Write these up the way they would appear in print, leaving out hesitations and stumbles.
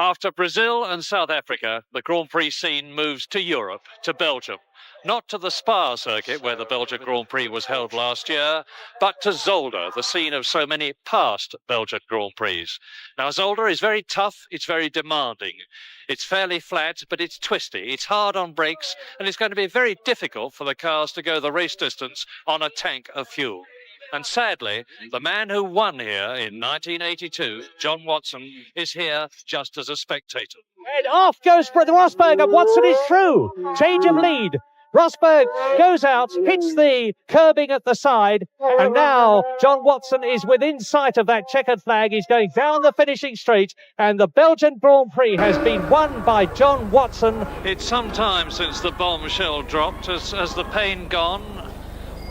After Brazil and South Africa, the Grand Prix scene moves to Europe, to Belgium. Not to the Spa circuit where the Belgian Grand Prix was held last year, but to Zolder, the scene of so many past Belgian Grand Prix. Now, Zolder is very tough, it's very demanding. It's fairly flat, but it's twisty, it's hard on brakes, and it's going to be very difficult for the cars to go the race distance on a tank of fuel. And sadly, the man who won here in 1982, John Watson, is here just as a spectator. And off goes Rosberg, and Watson is through. Change of lead. Rosberg goes out, hits the curbing at the side, and now John Watson is within sight of that checkered flag. He's going down the finishing straight, and the Belgian Grand Prix has been won by John Watson. It's some time since the bombshell dropped. Has the pain gone?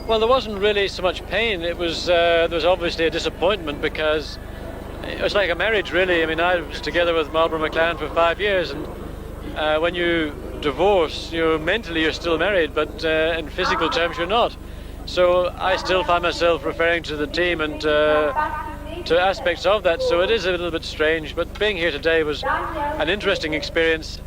Well, there wasn't really so much pain. It was there was obviously a disappointment because it was like a marriage, really. I mean, I was together with Marlboro McLaren for 5 years, and when you divorce, mentally you're still married, but in physical terms you're not. So I still find myself referring to the team and to aspects of that. So it is a little bit strange, but being here today was an interesting experience.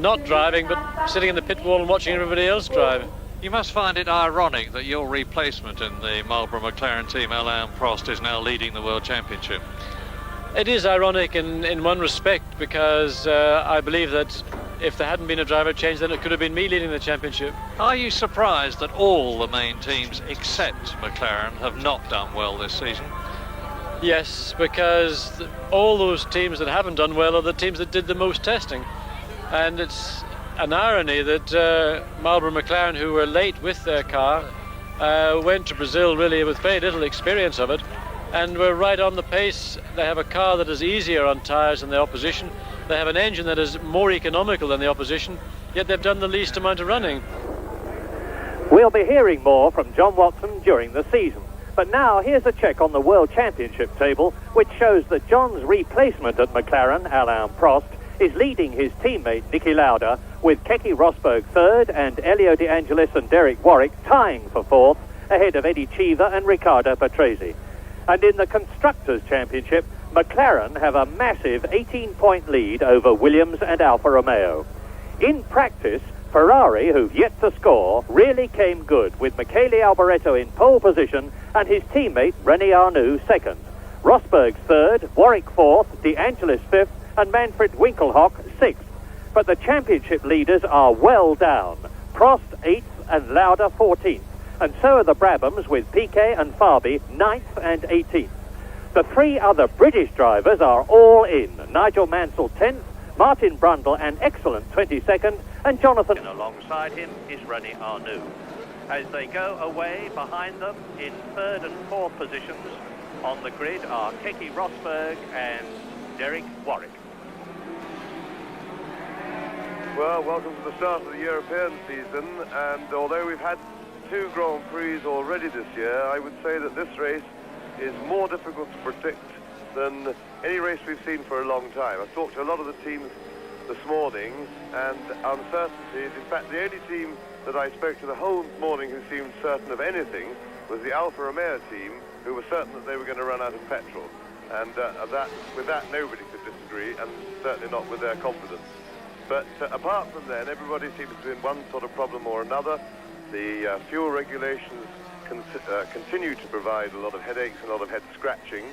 Not driving, but sitting in the pit wall and watching everybody else drive. You must find it ironic that your replacement in the Marlboro McLaren team, Alain Prost, is now leading the World Championship. It is ironic in one respect, because I believe that if there hadn't been a driver change, then it could have been me leading the championship. Are you surprised that all the main teams except McLaren have not done well this season? Yes, because all those teams that haven't done well are the teams that did the most testing. And it's an irony that Marlboro McLaren, who were late with their car, went to Brazil really with very little experience of it, and were right on the pace. They have a car that is easier on tyres than the opposition. They have an engine that is more economical than the opposition, yet they've done the least amount of running. We'll be hearing more from John Watson during the season. But now here's a check on the World Championship table, which shows that John's replacement at McLaren, Alain Prost, is leading his teammate Niki Lauda, with Keke Rosberg third and Elio De Angelis and Derek Warwick tying for fourth, ahead of Eddie Cheever and Riccardo Patrese. And in the Constructors' Championship, McLaren have a massive 18-point lead over Williams and Alfa Romeo. In practice, Ferrari, who've yet to score, really came good, with Michele Alboreto in pole position and his teammate René Arnoux second. Rosberg third, Warwick fourth, De Angelis fifth, and Manfred Winkelhock sixth. But the championship leaders are well down. Prost 8th and Lauda 14th. And so are the Brabhams, with Piquet and Fabi 9th and 18th. The three other British drivers are all in. Nigel Mansell 10th, Martin Brundle an excellent 22nd, and Jonathan. Alongside him is René Arnoux. As they go away behind them in third and fourth positions on the grid are Keke Rosberg and Derek Warwick. Well, welcome to the start of the European season, and although we've had 2 Grand Prix already this year, I would say that this race is more difficult to predict than any race we've seen for a long time. I've talked to a lot of the teams this morning, and uncertainty is, in fact, the only team that I spoke to the whole morning who seemed certain of anything was the Alfa Romeo team, who were certain that they were going to run out of petrol. And with that, nobody could disagree, and certainly not with their confidence. But apart from then, everybody seems to be in one sort of problem or another. The fuel regulations continue to provide a lot of headaches and a lot of head scratching.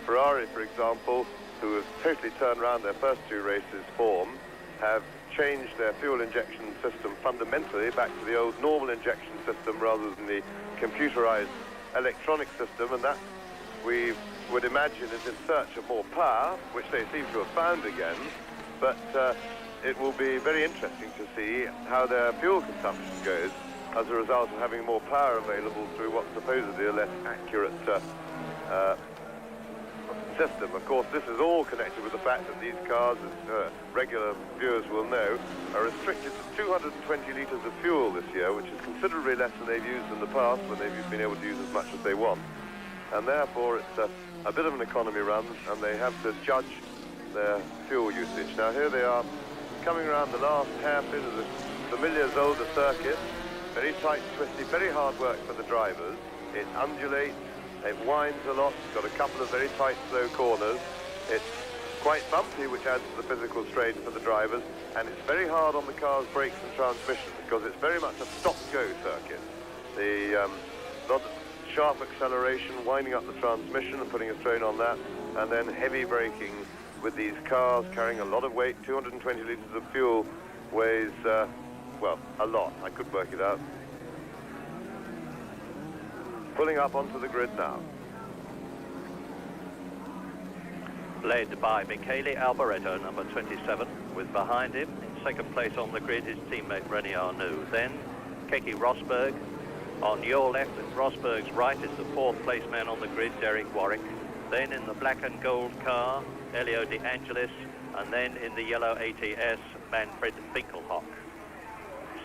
Ferrari, for example, who have totally turned around their first 2 races' form, have changed their fuel injection system fundamentally back to the old normal injection system rather than the computerized electronic system, and that we would imagine is in search of more power, which they seem to have found again. But it will be very interesting to see how their fuel consumption goes as a result of having more power available through what's supposedly a less accurate system. Of course, this is all connected with the fact that these cars, as regular viewers will know, are restricted to 220 litres of fuel this year, which is considerably less than they've used in the past, when they've been able to use as much as they want. And therefore, it's a bit of an economy run, and they have to judge their fuel usage. Now, here they are, coming around the last hairpin of the familiar Zolder circuit. Very tight, twisty, very hard work for the drivers. It undulates, it winds a lot, it's got a couple of very tight, slow corners. It's quite bumpy, which adds to the physical strain for the drivers, and it's very hard on the car's brakes and transmission because it's very much a stop-go circuit. The lot of sharp acceleration, winding up the transmission and putting a strain on that, and then heavy braking with these cars carrying a lot of weight. 220 litres of fuel weighs, well, a lot. I could work it out. Pulling up onto the grid now. Led by Michele Alboreto, number 27, with behind him, in second place on the grid, his teammate René Arnoux. Then Keke Rosberg. On your left and Rosberg's right is the fourth place man on the grid, Derek Warwick. Then in the black and gold car, Elio De Angelis. And then in the yellow ATS, Manfred Winkelhock.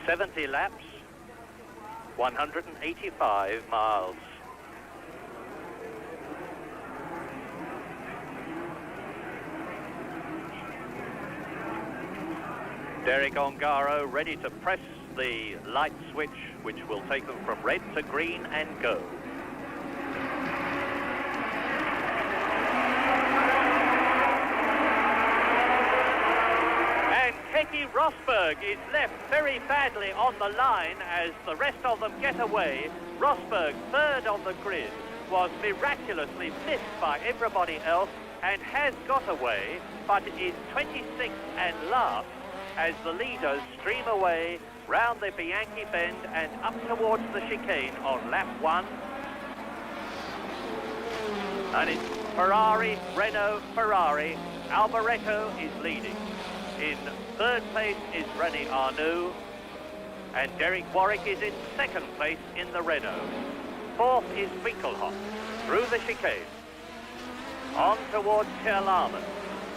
70 laps, 185 miles. Derek Ongaro ready to press the light switch, which will take them from red to green and go. And Keke Rosberg is left very badly on the line as the rest of them get away. Rosberg, third on the grid, was miraculously missed by everybody else and has got away, but is 26th and last as the leaders stream away round the Bianchi bend and up towards the chicane on lap 1. And it's Ferrari, Renault, Ferrari. Alboreto is leading. In third place is René Arnoux, and Derek Warwick is in second place in the Renault. Fourth is Winkelhock through the chicane on towards Terlamen.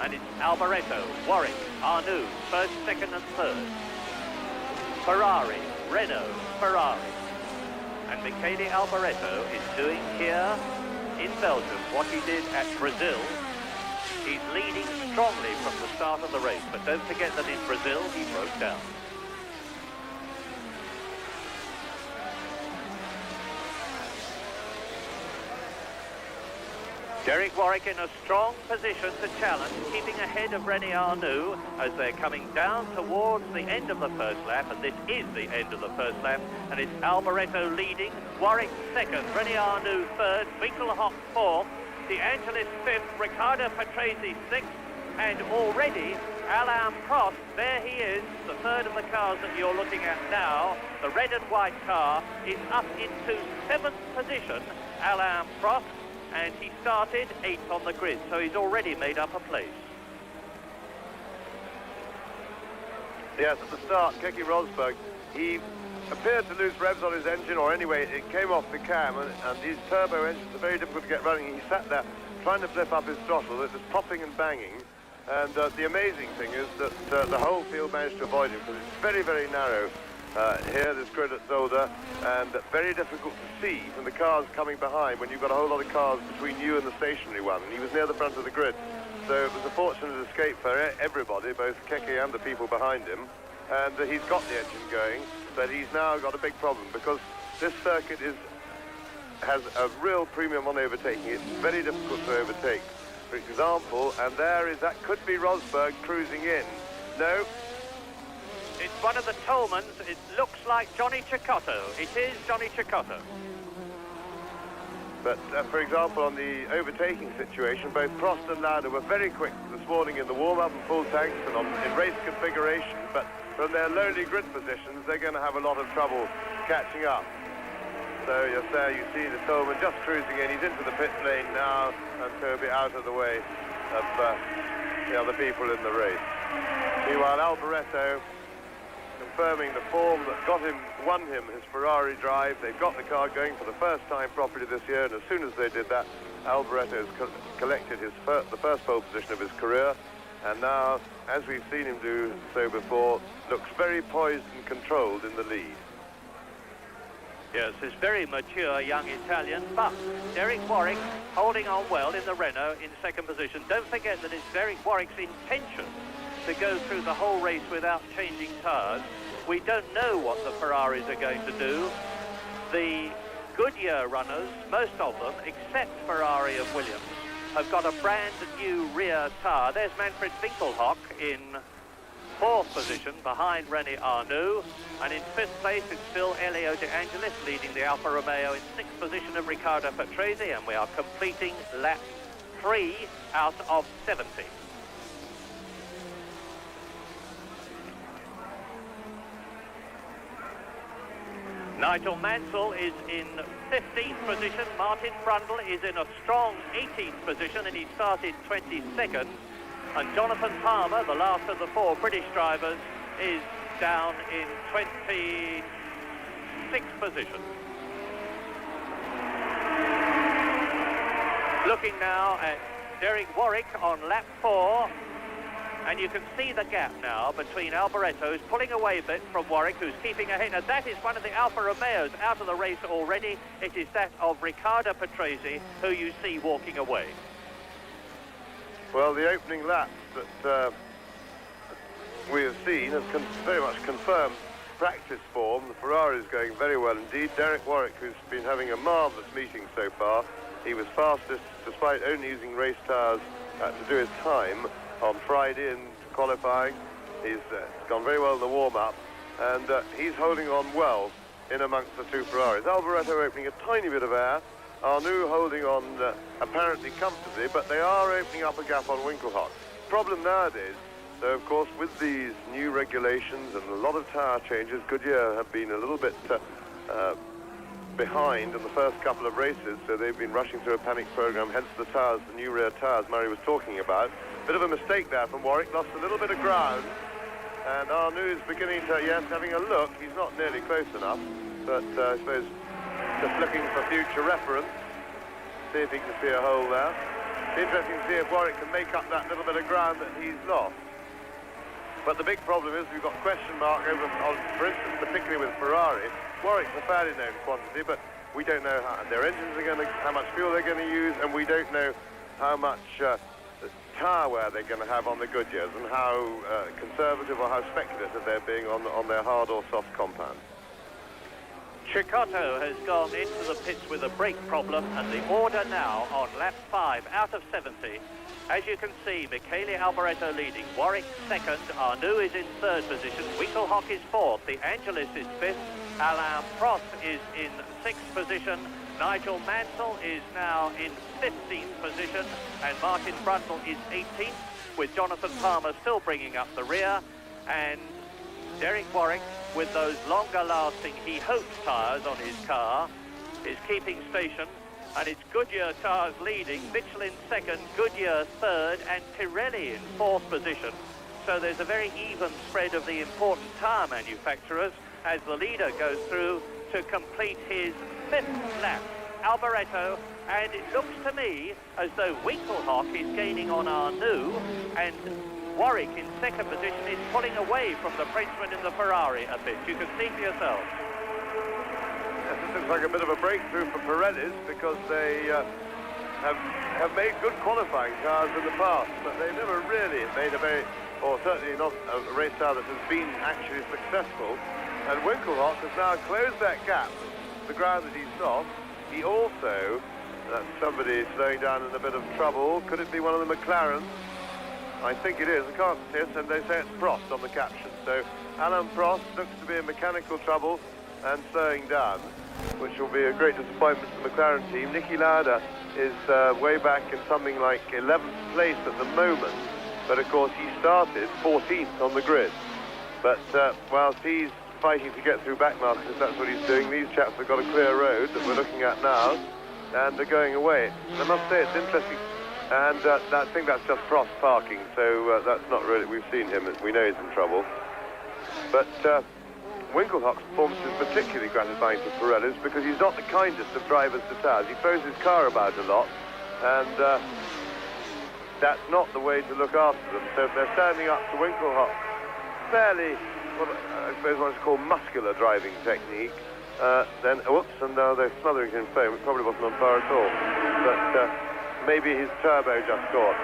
And it's Alboreto, Warwick, Arnoux, first, second and third. Ferrari, Renault, Ferrari. And Michele Alboreto is doing here in Belgium what he did at Brazil. He's leading strongly from the start of the race, but don't forget that in Brazil he broke down. Derek Warwick in a strong position to challenge, keeping ahead of René Arnoux as they're coming down towards the end of the first lap, and this is the end of the first lap, and it's Alboreto leading, Warwick second, René Arnoux third, Winkelhock fourth, De Angelis fifth, Riccardo Patrese sixth, and already Alain Prost, there he is, the third of the cars that you're looking at now, the red and white car, is up into seventh position, Alain Prost, and he started 8th on the grid, so he's already made up a place. Yes, at the start, Keke Rosberg, he appeared to lose revs on his engine, or anyway, it came off the cam, and these turbo engines are very difficult to get running. He sat there trying to flip up his throttle. It was popping and banging, and the amazing thing is that the whole field managed to avoid him, because it's very, very narrow here, this grid at Zolder, and very difficult to see from the cars coming behind when you've got a whole lot of cars between you and the stationary one, and he was near the front of the grid. So it was a fortunate escape for everybody, both Keke and the people behind him, and he's got the engine going, but he's now got a big problem because this circuit has a real premium on overtaking. It's very difficult to overtake, for example, and that could be Rosberg cruising in. No. It's one of the Tolmans. It looks like Johnny Cecotto. It is Johnny Cecotto. But, for example, on the overtaking situation, both Prost and Lauda were very quick this morning in the warm-up and full tanks and in race configuration, but from their lowly grid positions, they're going to have a lot of trouble catching up. So you're there, you see the Tolman just cruising in. He's into the pit lane now, and so he'll be out of the way of the other people in the race. Meanwhile, Alboreto confirming the form that won him his Ferrari drive. They've got the car going for the first time properly this year, and as soon as they did that, Alboreto has collected the first pole position of his career, and now, as we've seen him do so before, looks very poised and controlled in the lead. Yes, this very mature young Italian, but Derek Warwick holding on well in the Renault in second position. Don't forget that it's Derek Warwick's intention to go through the whole race without changing tyres. We don't know what the Ferraris are going to do. The Goodyear runners, most of them, except Ferrari and Williams, have got a brand new rear tyre. There's Manfred Winkelhock in 4th position behind René Arnoux, and in 5th place it's still Elio De Angelis leading the Alfa Romeo. In 6th position of Riccardo Patrese, and we are completing lap 3 out of 70. Nigel Mansell is in 15th position. Martin Brundle is in a strong 18th position, and he started 22nd. And Jonathan Palmer, the last of the 4 British drivers, is down in 26th position. Looking now at Derek Warwick on lap 4. And you can see the gap now between Alboreto, who's pulling away a bit from Warwick, who's keeping ahead. Now that is one of the Alfa Romeos out of the race already. It is that of Riccardo Patrese, who you see walking away. Well, the opening laps that we have seen have very much confirmed practice form. The Ferrari is going very well indeed. Derek Warwick, who's been having a marvellous meeting so far, he was fastest despite only using race tyres to do his time on Friday in qualifying. He's gone very well in the warm-up, and he's holding on well in amongst the 2 Ferraris. Alboreto opening a tiny bit of air, Arnoux holding on apparently comfortably, but they are opening up a gap on Winkelhock. Problem nowadays, though, of course, with these new regulations and a lot of tyre changes, Goodyear have been a little bit behind in the first couple of races, so they've been rushing through a panic program, hence the tyres, the new rear tyres Murray was talking about. Bit of a mistake there from Warwick, lost a little bit of ground, and Arnoux is beginning to, yes, having a look. He's not nearly close enough, but I suppose just looking for future reference, see if he can see a hole there. It's interesting to see if Warwick can make up that little bit of ground that he's lost. But the big problem is we've got question mark over, for instance, particularly with Ferrari. Warwick's a fairly known quantity, but we don't know how their engines are going to, how much fuel they're going to use, and we don't know how much tyre wear they're going to have on the Goodyears, and how conservative or how speculative they're being on their hard or soft compound. Cecotto has gone into the pits with a brake problem, and the order now on lap 5 out of 70. As you can see, Michele Alboreto leading, Warwick 2nd, Arnoux is in 3rd position, Winkelhock is 4th, De Angelis is 5th, Alain Prost is in 6th position, Nigel Mansell is now in 15th position, and Martin Brundle is 18th, with Jonathan Palmer still bringing up the rear, and Derek Warwick, with those longer-lasting, he hopes, tyres on his car, is keeping station, and it's Goodyear tyres leading, Mitchell in 2nd, Goodyear 3rd, and Pirelli in 4th position. So there's a very even spread of the important tyre manufacturers as the leader goes through to complete his 5th lap. Alboreto, and it looks to me as though Winkelhock is gaining on Arnoux, and Warwick in 2nd position is pulling away from the Frenchman in the Ferrari a bit. You can see for yourself. Yes, this looks like a bit of a breakthrough for Pirellis, because they have made good qualifying cars in the past, but they never really made a very, or certainly not a race car that has been actually successful. And Winkelhock has now closed that gap, the ground that he's lost. He also, that's somebody slowing down in a bit of trouble. Could it be one of the McLarens? I think it is. I can't see it, and they say it's Prost on the caption. So Alain Prost looks to be in mechanical trouble and slowing down, which will be a great disappointment to the McLaren team. Niki Lauda is way back in something like 11th place at the moment, but of course he started 14th on the grid. But whilst he's fighting to get through back markers, that's what he's doing, these chaps have got a clear road that we're looking at now, and they're going away. I must say it's interesting, and I think that's just Prost parking, so that's not really, we've seen him, we know he's in trouble. But Winkelhock's performance is particularly gratifying to Pirellis, because he's not the kindest of drivers to tyres. He throws his car about a lot, and that's not the way to look after them. So if they're standing up to Winkelhock, fairly, what I suppose one should call muscular driving technique, then, whoops, and now they're smothering in foam. It probably wasn't on fire at all, but maybe his turbo just caught.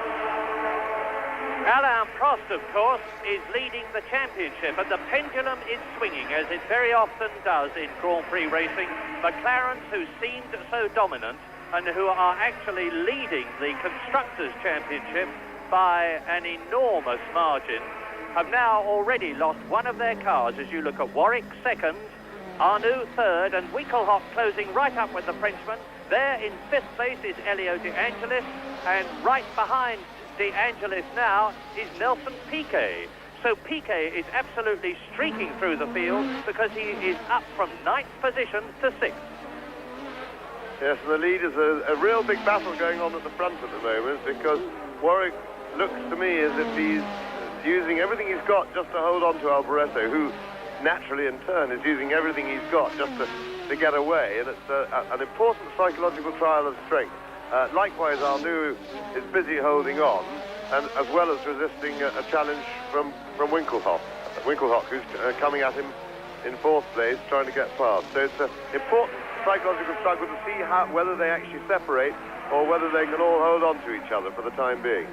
Alain Prost, of course, is leading the championship, and the pendulum is swinging, as it very often does in Grand Prix racing. McLarens, who seemed so dominant, and who are actually leading the Constructors' Championship by an enormous margin, have now already lost one of their cars. As you look at Warwick second, Arnoux third, and Winkelhock closing right up with the Frenchman. There in fifth place is Elio De Angelis, and right behind De Angelis now is Nelson Piquet. So Piquet is absolutely streaking through the field because he is up from 9th position to 6th. Yes, and the lead is a real big battle going on at the front at the moment, because Warwick looks to me as if he's using everything he's got just to hold on to Alboreto, who naturally in turn is using everything he's got just to get away, and it's an important psychological trial of strength. Likewise, Arnoux is busy holding on, and as well as resisting a challenge from Winkelhock. Winkelhock, who's coming at him in 4th place, trying to get past. So it's an important psychological struggle to see whether they actually separate or whether they can all hold on to each other for the time being.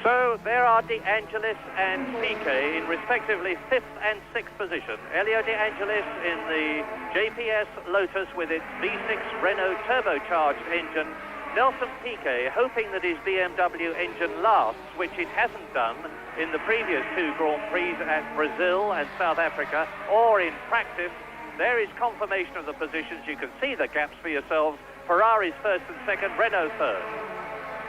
So there are De Angelis and Piquet in respectively 5th and 6th position. Elio De Angelis in the JPS Lotus with its V6 Renault turbocharged engine. Nelson Piquet hoping that his BMW engine lasts, which it hasn't done in the previous 2 Grand Prix at Brazil and South Africa, or in practice. There is confirmation of the positions. You can see the gaps for yourselves. Ferrari's 1st and 2nd, Renault 3rd.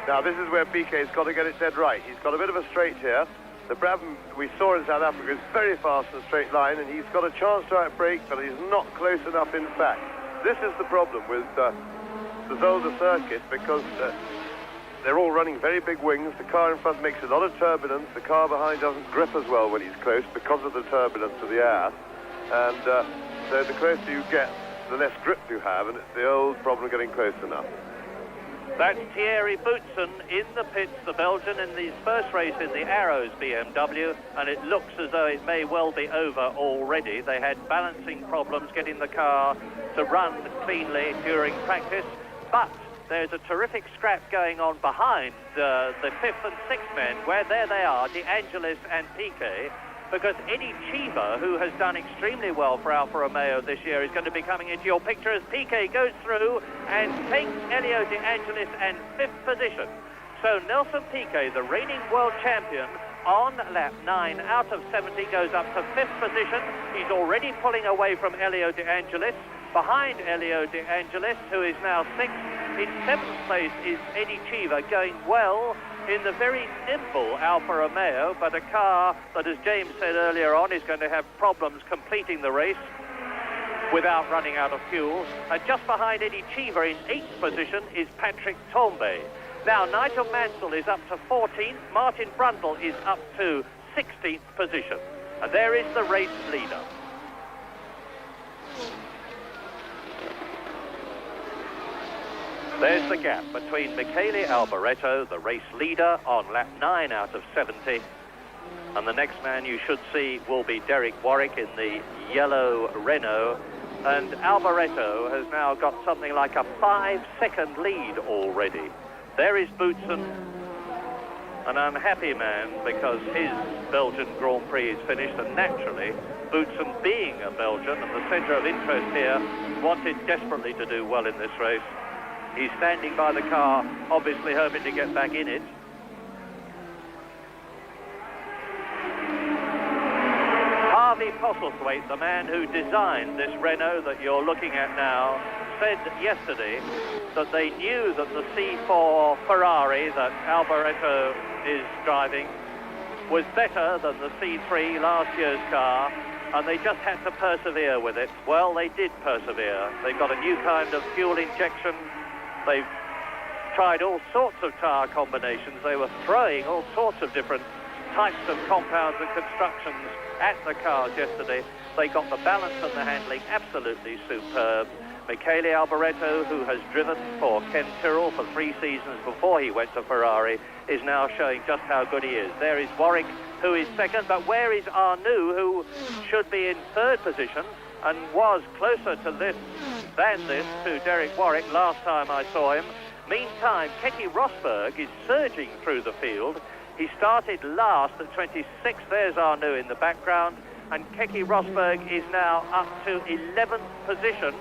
Now this is where Piquet's got to get it dead right. He's got a bit of a straight here. The Brabham we saw in South Africa is very fast in a straight line, and he's got a chance to outbrake, but he's not close enough in fact. This is the problem with the Zolder circuit, because they're all running very big wings. The car in front makes a lot of turbulence. The car behind doesn't grip as well when he's close because of the turbulence of the air. And so the closer you get, the less grip you have, and it's the old problem of getting close enough. That's Thierry Boutsen in the pits, the Belgian, in his first race in the Arrows BMW, and it looks as though it may well be over already. They had balancing problems getting the car to run cleanly during practice, but there's a terrific scrap going on behind the 5th and 6th men, where there they are, De Angelis and Piquet, because Eddie Cheever, who has done extremely well for Alfa Romeo this year, is going to be coming into your picture as Piquet goes through and takes Elio De Angelis and 5th position. So Nelson Piquet, the reigning world champion, on lap 9 out of 70, goes up to 5th position. He's already pulling away from Elio De Angelis. Behind Elio De Angelis, who is now 6th. In 7th place is Eddie Cheever, going well in the very nimble Alfa Romeo, but a car that, as James said earlier on, is going to have problems completing the race without running out of fuel. And just behind Eddie Cheever in 8th position is Patrick Tambay. Now Nigel Mansell is up to 14th, Martin Brundle is up to 16th position. And there is the race leader. There's the gap between Michele Alboreto, the race leader, on lap 9 out of 70. And the next man you should see will be Derek Warwick in the yellow Renault. And Alboreto has now got something like a 5-second lead already. There is Boutsen, an unhappy man because his Belgian Grand Prix is finished, and naturally, Boutsen, being a Belgian and the centre of interest here, wanted desperately to do well in this race. He's standing by the car, obviously hoping to get back in it. Harvey Postlethwaite, the man who designed this Renault that you're looking at now, said yesterday that they knew that the C4 Ferrari that Alboreto is driving was better than the C3 last year's car, and they just had to persevere with it. Well, they did persevere. They've got a new kind of fuel injection. They've tried all sorts of tyre combinations. They were throwing all sorts of different types of compounds and constructions at the cars yesterday. They got the balance and the handling absolutely superb. Michele Alboreto, who has driven for Ken Tyrrell for 3 seasons before he went to Ferrari, is now showing just how good he is. There is Warwick, who is 2nd, but where is Arnoux, who should be in 3rd position and was closer to this than this to Derek Warwick last time I saw him. Meantime, Keke Rosberg is surging through the field. He started last at 26th. There's Arnoux in the background, and Keke Rosberg is now up to 11th position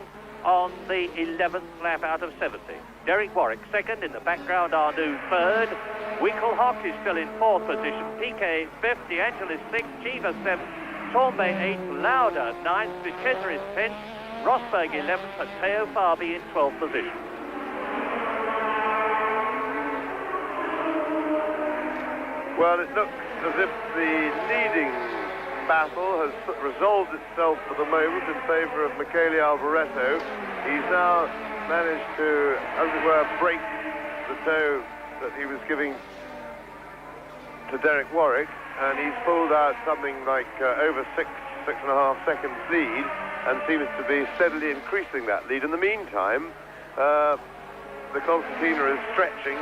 on the 11th lap out of 70. Derek Warwick second, in the background Arnoux third. Winkelhock is still in fourth position. Piquet fifth, De Angelis sixth, Cheever seventh, Torbay eighth, Lauda ninth, Vichesser is 10th, Rosberg 11th, and Teo Fabi in 12th position. Well, it looks as if the leading battle has resolved itself for the moment in favour of Michele Alboreto. He's now managed to, as it were, break the toe that he was giving to Derek Warwick, and he's pulled out something like over 6.5 seconds lead, and seems to be steadily increasing that lead. In the meantime, the concertina is stretching,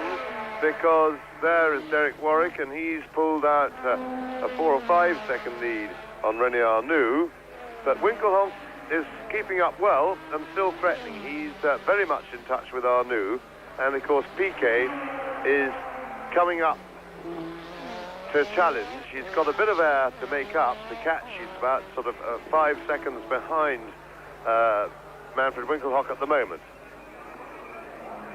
because there is Derek Warwick, and he's pulled out a 4 or 5 second lead on René Arnoux. But Winkelhock is keeping up well and still threatening. He's very much in touch with Arnoux, and of course Piquet is coming up to challenge. He's got a bit of air to make up. To catch, he's about sort of 5 seconds behind Manfred Winkelhock at the moment.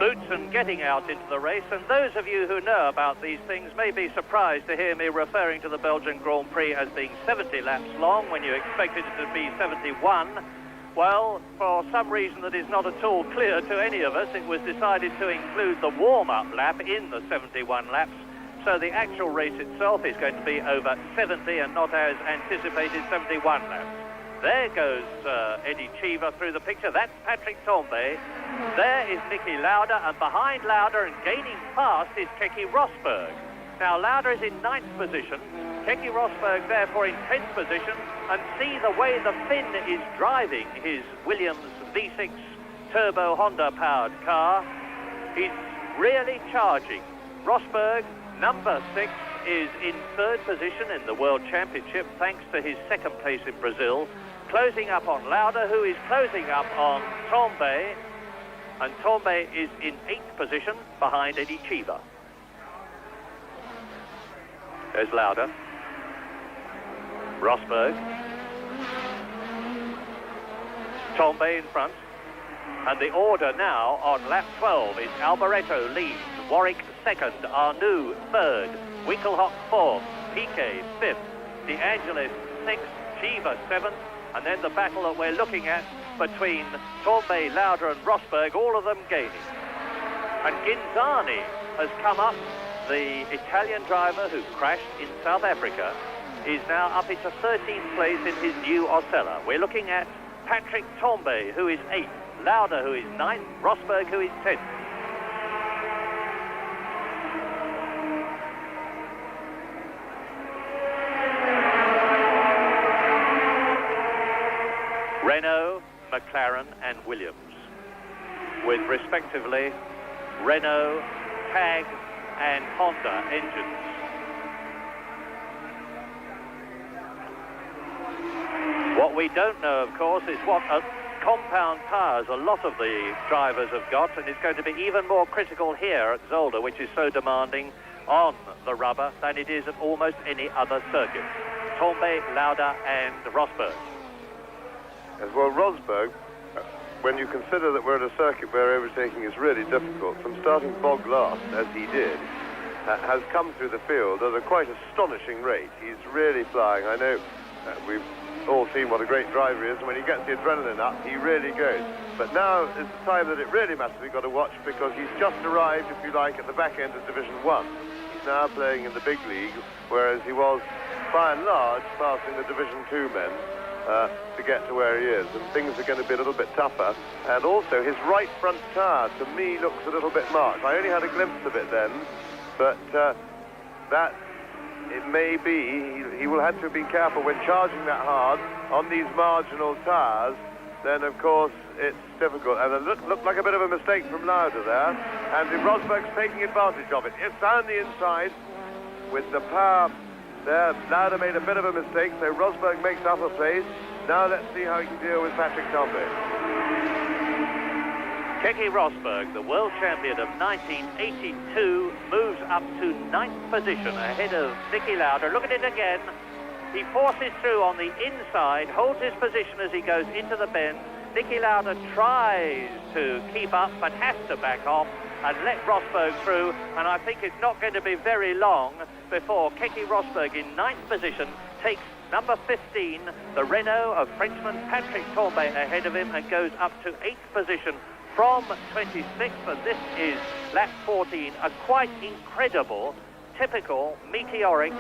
Boutsen getting out into the race, and those of you who know about these things may be surprised to hear me referring to the Belgian Grand Prix as being 70 laps long when you expected it to be 71. Well, for some reason that is not at all clear to any of us, it was decided to include the warm-up lap in the 71 laps, so the actual race itself is going to be over 70 and not as anticipated 71 laps. There goes Eddie Cheever through the picture. That's Patrick Tambay. There is Niki Lauda, and behind Lauda and gaining fast is Keke Rosberg. Now Lauda is in 9th position, Keke Rosberg therefore in 10th position, and see the way the Finn is driving his Williams V6 turbo Honda powered car. He's really charging. Rosberg, number 6, is in 3rd position in the World Championship thanks to his 2nd place in Brazil, closing up on Lauda, who is closing up on Tambay, and Tambay is in 8th position behind Eddie Cheever. There's Lauda. Rosberg. Tambay in front. And the order now on lap 12 is Alboreto leads, Warwick 2nd, Arnoux 3rd, Winkelhock 4th, Piquet 5th, De Angelis 6th, Cheever 7th, and then the battle that we're looking at between Tambay, Lauda and Rosberg, all of them gaining. And Ghinzani has come up. The Italian driver who crashed in South Africa is now up into 13th place in his new Osella. We're looking at Patrick Tambay, who is 8th, Lauda, who is 9th, Rosberg, who is 10th. Renault, McLaren and Williams, with respectively Renault, Tag and Honda engines. What we don't know, of course, is what compound tires a lot of the drivers have got, and it's going to be even more critical here at Zolder, which is so demanding on the rubber than it is at almost any other circuit. Tambay, Lauda and Rosberg. As well, Rosberg, when you consider that we're at a circuit where overtaking is really difficult, from starting bog last, as he did, has come through the field at a quite astonishing rate. He's really flying. I know we've all seen what a great driver he is, and when he gets the adrenaline up, he really goes. But now is the time that it really matters. We've got to watch, because he's just arrived, if you like, at the back end of Division 1. He's now playing in the big league, whereas he was, by and large, passing the Division 2 men to get to where he is, and things are going to be a little bit tougher. And also his right front tyre, to me, looks a little bit marked. I only had a glimpse of it then, but that it may be he will have to be careful when charging that hard on these marginal tyres. Then of course it's difficult, and it looked like a bit of a mistake from Lauda there, and Rosberg's taking advantage of it. It's down the inside with the power there. Lauda made a bit of a mistake, so Rosberg makes up a place. Now let's see how he can deal with Patrick Tambay. Keke Rosberg, the world champion of 1982, moves up to 9th position ahead of Niki Lauda. Look at it again. He forces through on the inside, holds his position as he goes into the bend, Niki Lauda tries to keep up but has to back off and let Rosberg through, and I think it's not going to be very long before Keke Rosberg in 9th position takes number 15, the Renault of Frenchman Patrick Tambay, ahead of him, and goes up to 8th position from 26th, and this is lap 14, a quite incredible, typical, meteoric,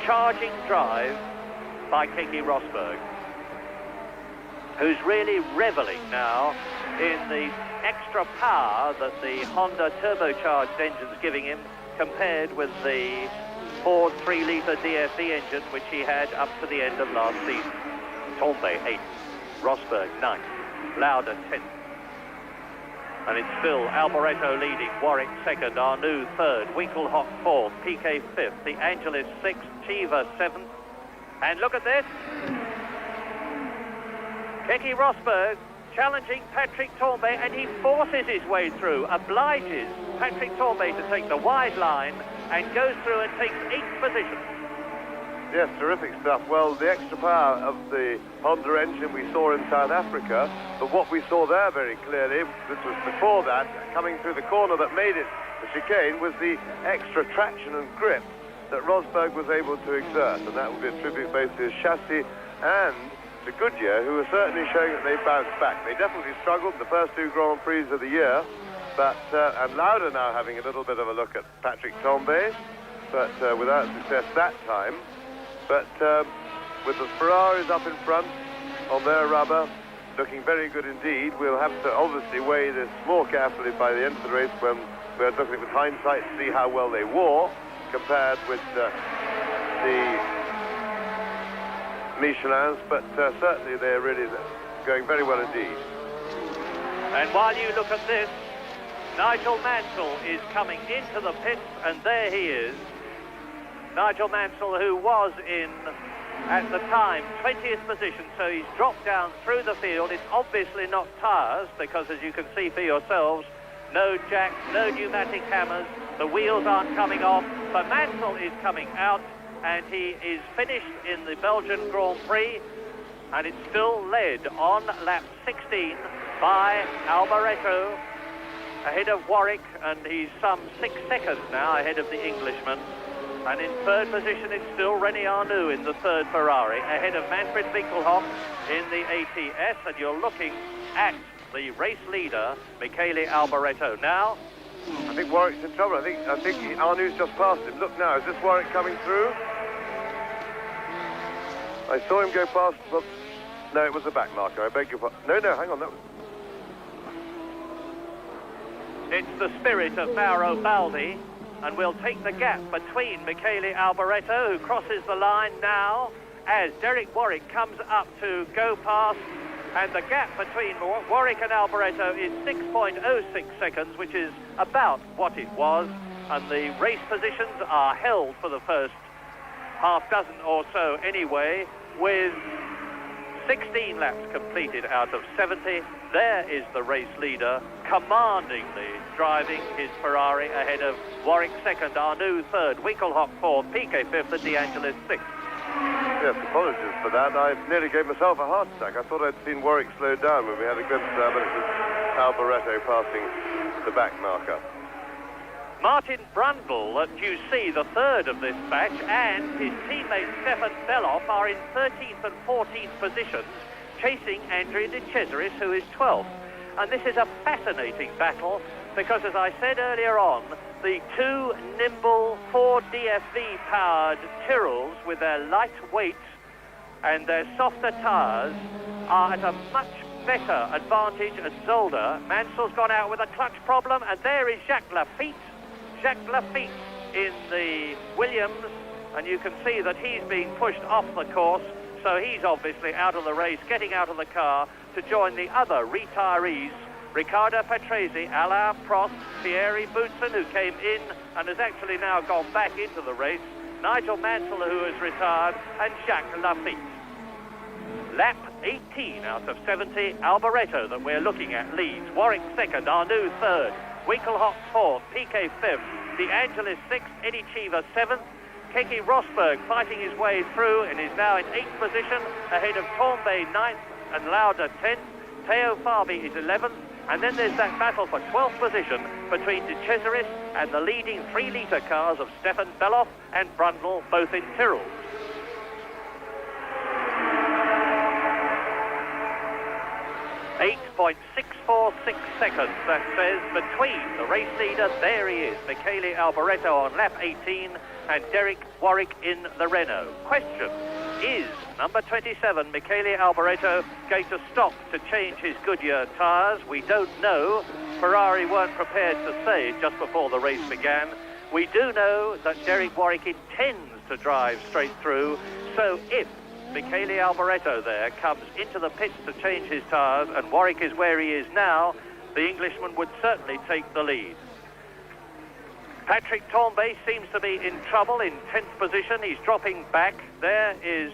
charging drive by Keke Rosberg, who's really reveling now in the extra power that the Honda turbocharged engine's giving him compared with the Ford 3-litre DFV engine which he had up to the end of last season. Tambay 8th, Rosberg 9th, Lauda 10th. And it's still Alboreto leading, Warwick 2nd, Arnoux 3rd, Winkelhock 4th, Piquet 5th, De Angelis 6th, Cheever 7th. And look at this. Keke Rosberg challenging Patrick Tambay, and he forces his way through, obliges Patrick Tambay to take the wide line and goes through and takes 8th position. Yes, terrific stuff. Well, the extra power of the Honda engine we saw in South Africa, but what we saw there very clearly, this was before that, coming through the corner that made it the chicane, was the extra traction and grip that Rosberg was able to exert, and that would be a tribute both to his chassis and to Goodyear, who are certainly showing that they bounced back. They definitely struggled the first 2 Grand Prix of the year, but and Lauda now having a little bit of a look at Patrick Tambay, but without success that time. But with the Ferraris up in front on their rubber, looking very good indeed, we'll have to obviously weigh this more carefully by the end of the race when we're looking at it with hindsight to see how well they wore compared with the Michelins, but certainly they're really going very well indeed. And while you look at this, Nigel Mansell is coming into the pits, and there he is. Nigel Mansell, who was in, at the time, 20th position, so he's dropped down through the field. It's obviously not tyres, because as you can see for yourselves, no jacks, no pneumatic hammers, the wheels aren't coming off, but Mansell is coming out, and he is finished in the Belgian Grand Prix, and it's still led on lap 16 by Alboreto, ahead of Warwick, and he's some 6 seconds now ahead of the Englishman. And in 3rd position, it's still René Arnoux in the 3rd Ferrari, ahead of Manfred Winkelhock in the ATS, and you're looking at the race leader, Michele Alboreto. Now, I think Warwick's in trouble. I think Arnoux's just passed him. Look now, is this Warwick coming through? I saw him go past, well, no, it was the back marker, I beg your pardon. No, hang on, that was... It's the spirit of Mauro Baldi, and we'll take the gap between Michele Alboreto, who crosses the line now, as Derek Warwick comes up to go past, and the gap between Warwick and Alboreto is 6.06 seconds, which is about what it was, and the race positions are held for the first half dozen or so anyway, with 16 laps completed out of 70. There is the race leader, commandingly driving his Ferrari ahead of Warwick 2nd, Arnoux 3rd, Winkelhock 4th, Piquet 5th, and De Angelis 6th. Yes, apologies for that. I nearly gave myself a heart attack. I thought I'd seen Warwick slow down when we had a glimpse there, but it was Alboreto passing the back marker. Martin Brundle, that you see the 3rd of this batch, and his teammate Stefan Beloff are in 13th and 14th positions, chasing Andrea De Cesaris, who is 12th. And this is a fascinating battle, because as I said earlier on, the 2 nimble Ford DFV-powered Tyrrells, with their light weight and their softer tyres, are at a much better advantage at Zolder. Mansell's gone out with a clutch problem, and there is Jacques Lafitte. Jacques Lafitte in the Williams, and you can see that he's being pushed off the course, so he's obviously out of the race, getting out of the car to join the other retirees, Riccardo Patrese, Alain Prost, Thierry Boutsen, who came in and has actually now gone back into the race, Nigel Mansell, who has retired, and Jacques Lafitte. Lap 18 out of 70, Alboreto, that we're looking at, leads. Warwick 2nd, Arnoux 3rd, Winkelhock 4th, Piquet 5th, De Angelis 6th, Eddie Cheever 7th, Keke Rosberg fighting his way through and is now in 8th position, ahead of Tambay 9th and Lauda 10th. Teo Fabi is 11th, and then there's that battle for 12th position between De Cesaris and the leading 3-litre cars of Stefan Beloff and Brundle, both in Tyrrell. 8.646 seconds, that says, between the race leader. There he is, Michele Alboreto on lap 18 and Derek Warwick in the Renault. Question, is number 27, Michele Alboreto, going to stop to change his Goodyear tyres? We don't know. Ferrari weren't prepared to say just before the race began. We do know that Derek Warwick intends to drive straight through, so if Michele Alboreto there comes into the pits to change his tyres and Warwick is where he is now, the Englishman would certainly take the lead. Patrick Tambay seems to be in trouble in 10th position. He's dropping back. There is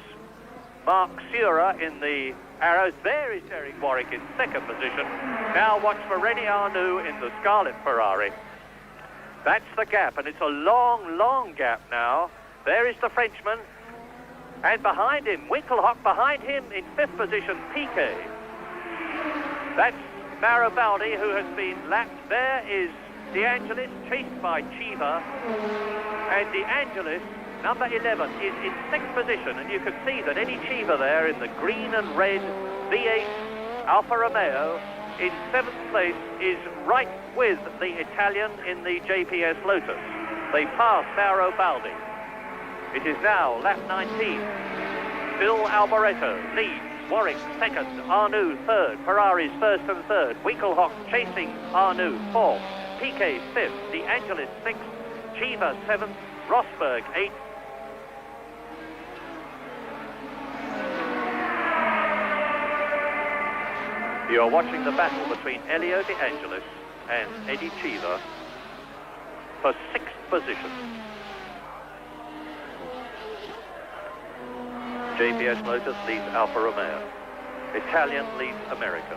Mark Sura in the arrows. There is Derek Warwick in 2nd position. Now watch for René Arnoux in the Scarlet Ferrari. That's the gap, and it's a long, long gap now. There is the Frenchman. And behind him, Winkelhock behind him in 5th position, Piquet. That's Mauro Baldi, who has been lapped. There is De Angelis, chased by Chiva. And De Angelis, number 11, is in 6th position. And you can see that Eddie Chiva there in the green and red V8 Alfa Romeo in 7th place is right with the Italian in the JPS Lotus. They pass Mauro Baldi. It is now lap 19. Phil Alboreto leads. Warwick 2nd. Arnoux 3rd. Ferrari's 1st and 3rd. Winkelhock chasing Arnoux 4th. Piquet 5th. De Angelis 6th. Chiva 7th. Rosberg 8th. You're watching the battle between Elio De Angelis and Eddie Chiva for 6th position. JPS Lotus leads Alfa Romeo. Italian leads American.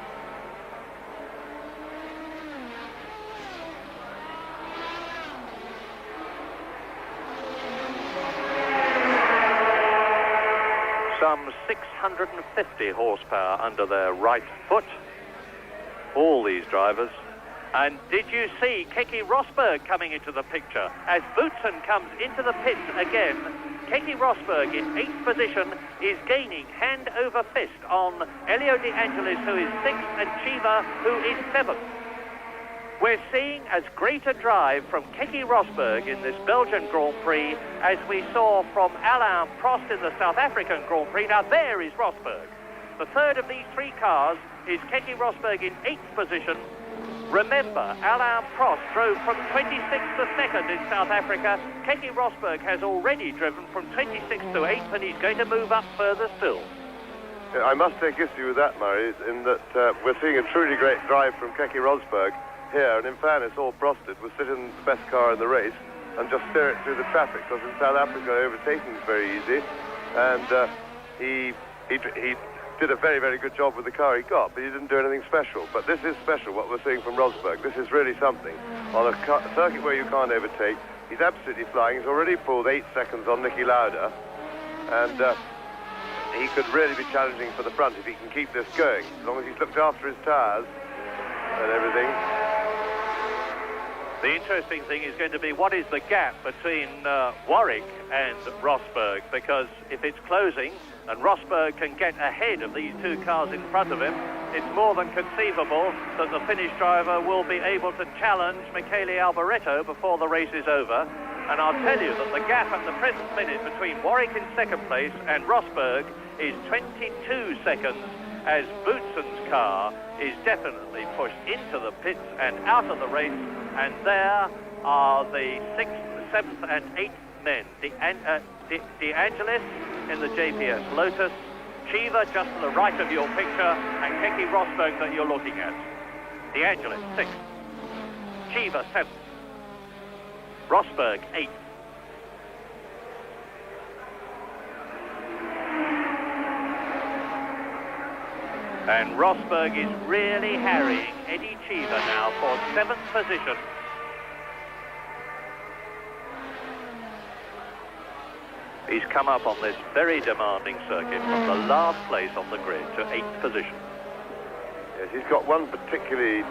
Some 650 horsepower under their right foot. All these drivers. And did you see Keke Rosberg coming into the picture? As Boutsen comes into the pits again, Keke Rosberg in 8th position is gaining hand over fist on Elio De Angelis, who is 6th, and Chiva, who is 7th. We're seeing as great a drive from Keke Rosberg in this Belgian Grand Prix as we saw from Alain Prost in the South African Grand Prix. Now there is Rosberg. The third of these 3 cars is Keke Rosberg in 8th position. Remember, Alain Prost drove from 26th to 2nd in South Africa. Keke Rosberg has already driven from 26th to 8th, and he's going to move up further still. Yeah, I must take issue with that, Murray, in that we're seeing a truly great drive from Keke Rosberg here, and in fairness, all Prost did was sit in the best car in the race and just steer it through the traffic, because in South Africa, overtaking is very easy, and he did a very, very good job with the car he got, but he didn't do anything special. But this is special, what we're seeing from Rosberg. This is really something. On a circuit where you can't overtake, he's absolutely flying. He's already pulled 8 seconds on Niki Lauda, and he could really be challenging for the front if he can keep this going, as long as he's looked after his tyres and everything. The interesting thing is going to be what is the gap between Warwick and Rosberg, because if it's closing and Rosberg can get ahead of these 2 cars in front of him, it's more than conceivable that the Finnish driver will be able to challenge Michele Alboreto before the race is over. And I'll tell you that the gap at the present minute between Warwick in 2nd place and Rosberg is 22 seconds, as Boutsen's car is definitely pushed into the pits and out of the race. And there are the 6th, 7th and 8th men. De Angelis in the JPS Lotus, Chiva just to the right of your picture, and Keke Rosberg that you're looking at. De Angelis 6th, Chiva 7th, Rosberg 8th. And Rosberg is really harrying Eddie Chiva now for 7th position. He's come up on this very demanding circuit from the last place on the grid to 8th position. Yes, he's got one particularly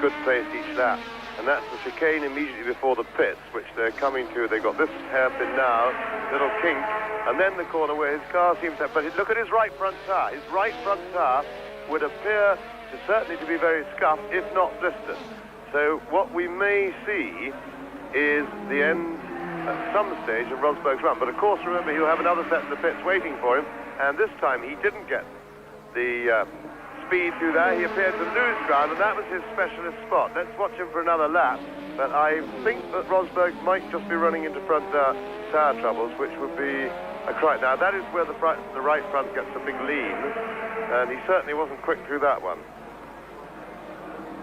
good place each lap, and that's the chicane immediately before the pits, which they're coming to. They've got this hairpin now, little kink, and then the corner where his car seems to have... But look at his right front tyre. His right front tyre would appear to certainly to be very scuffed, if not blistered. So what we may see is the end at some stage of Rosberg's run. But of course, remember, he'll have another set in the pits waiting for him, and this time he didn't get the speed through there. He appeared to lose ground, and that was his specialist spot. Let's watch him for another lap. But I think that Rosberg might just be running into front tyre troubles, which would be a crime. Now, that is where the right front gets a big lean, and he certainly wasn't quick through that one.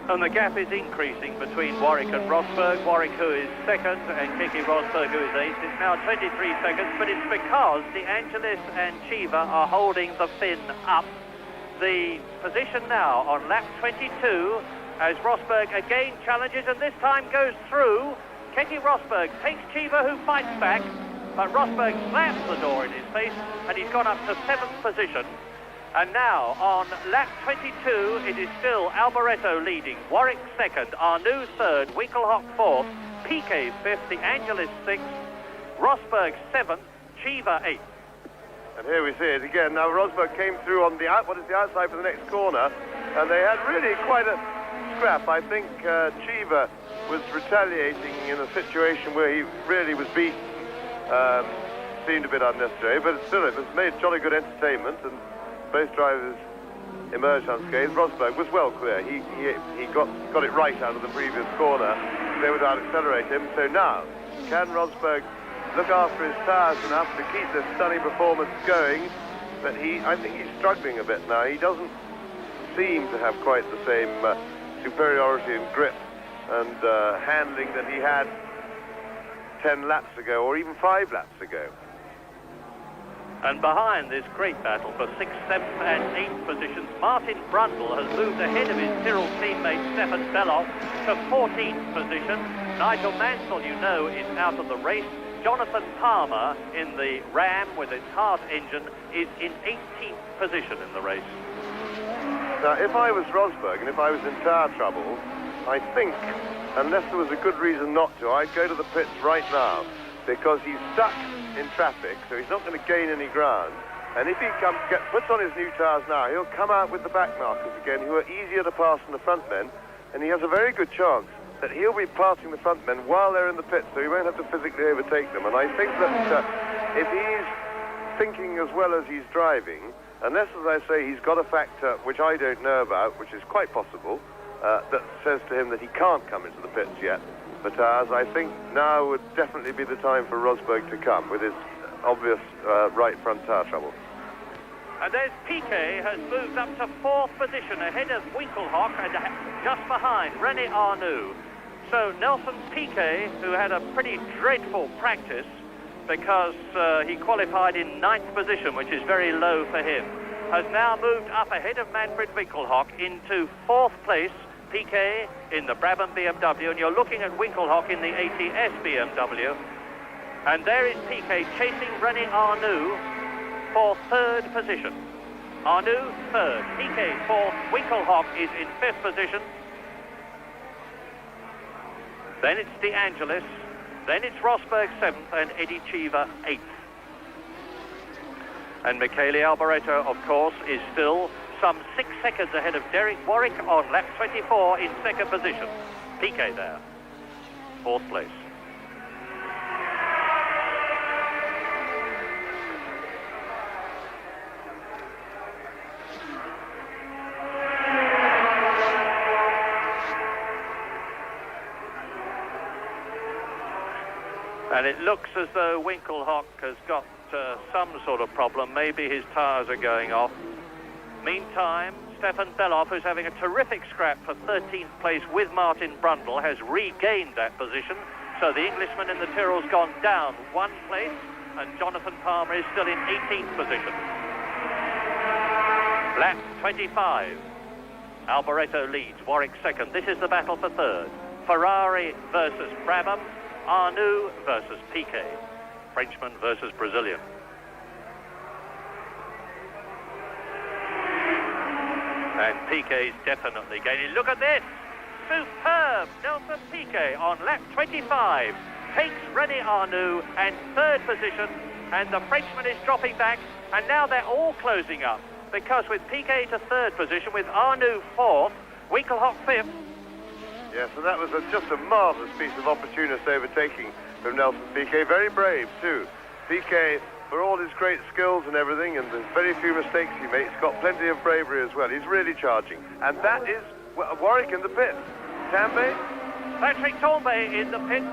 And the gap is increasing between Warwick and Rosberg. Warwick, who is second, and Keke Rosberg, who is eighth. It's now 23 seconds, but it's because De Angelis and Chiva are holding the fin up. The position now on lap 22, as Rosberg again challenges, and this time goes through. Keke Rosberg takes Chiva, who fights back, but Rosberg slams the door in his face, and he's gone up to 7th position. And now, on lap 22, it is still Alboreto leading, Warwick second, Arnoux third, Winkelhock fourth, Piquet fifth, De Angelis sixth, Rosberg seventh, Chiva eighth. And here we see it again. Now, Rosberg came through on the outside for the next corner, and they had really quite a scrap. I think Chiva was retaliating in a situation where he really was beaten. Seemed a bit unnecessary, but still, it was made jolly good entertainment, and both drivers emerged unscathed. Rosberg was well clear. He got it right out of the previous corner. They would out-accelerate him. So now, can Rosberg look after his tyres enough to keep this stunning performance going? But I think he's struggling a bit now. He doesn't seem to have quite the same superiority in grip and handling that he had 10 laps ago, or even 5 laps ago. And behind this great battle for 6th, 7th and 8th positions, Martin Brundle has moved ahead of his Tyrrell teammate Stefan Bellof to 14th position. Nigel Mansell, you know, is out of the race. Jonathan Palmer in the Ram with its Hart engine is in 18th position in the race. Now, if I was Rosberg and if I was in tyre trouble, I think, unless there was a good reason not to, I'd go to the pits right now, because he's stuck in traffic, so he's not going to gain any ground. And if he puts on his new tyres now, he'll come out with the back markers again, who are easier to pass than the front men, and he has a very good chance that he'll be passing the front men while they're in the pits, so he won't have to physically overtake them. And I think that if he's thinking as well as he's driving, unless, as I say, he's got a factor which I don't know about, which is quite possible, that says to him that he can't come into the pits yet, but I think now would definitely be the time for Rosberg to come with his obvious right front tyre trouble. And there's Piquet, has moved up to 4th position ahead of Winkelhock and just behind René Arnoux. So Nelson Piquet, who had a pretty dreadful practice because he qualified in 9th position, which is very low for him, has now moved up ahead of Manfred Winkelhock into 4th place. Piquet in the Brabham BMW, and you're looking at Winkelhock in the ATS BMW. And there is Piquet chasing René Arnoux for 3rd position. Arnoux 3rd, Piquet 4th, Winkelhock is in 5th position. Then it's De Angelis, then it's Rosberg 7th, and Eddie Chiva 8th. And Michele Alboreto, of course, is still some 6 seconds ahead of Derek Warwick on lap 24 in 2nd position. Piquet there, 4th place. And it looks as though Winkelhock has got some sort of problem. Maybe his tyres are going off. Meantime, Stefan Bellof, who's having a terrific scrap for 13th place with Martin Brundle, has regained that position. So the Englishman in the Tyrrell's gone down 1 place, and Jonathan Palmer is still in 18th position. Lap 25. Alboreto leads, Warwick second. This is the battle for 3rd. Ferrari versus Brabham, Arnoux versus Piquet. Frenchman versus Brazilian. And Piquet's definitely gaining. Look at this! Superb! Nelson Piquet on lap 25 takes René Arnoux and third position, and the Frenchman is dropping back, and now they're all closing up, because with Piquet to third position, with Arnoux fourth, Winkelhock fifth. Yes, and that was just a marvellous piece of opportunist overtaking from Nelson Piquet. Very brave, too. Piquet, for all his great skills and everything, and the very few mistakes he makes, got plenty of bravery as well. He's really charging. And that is Warwick in the pits. Tambay? Patrick Tambay in the pits,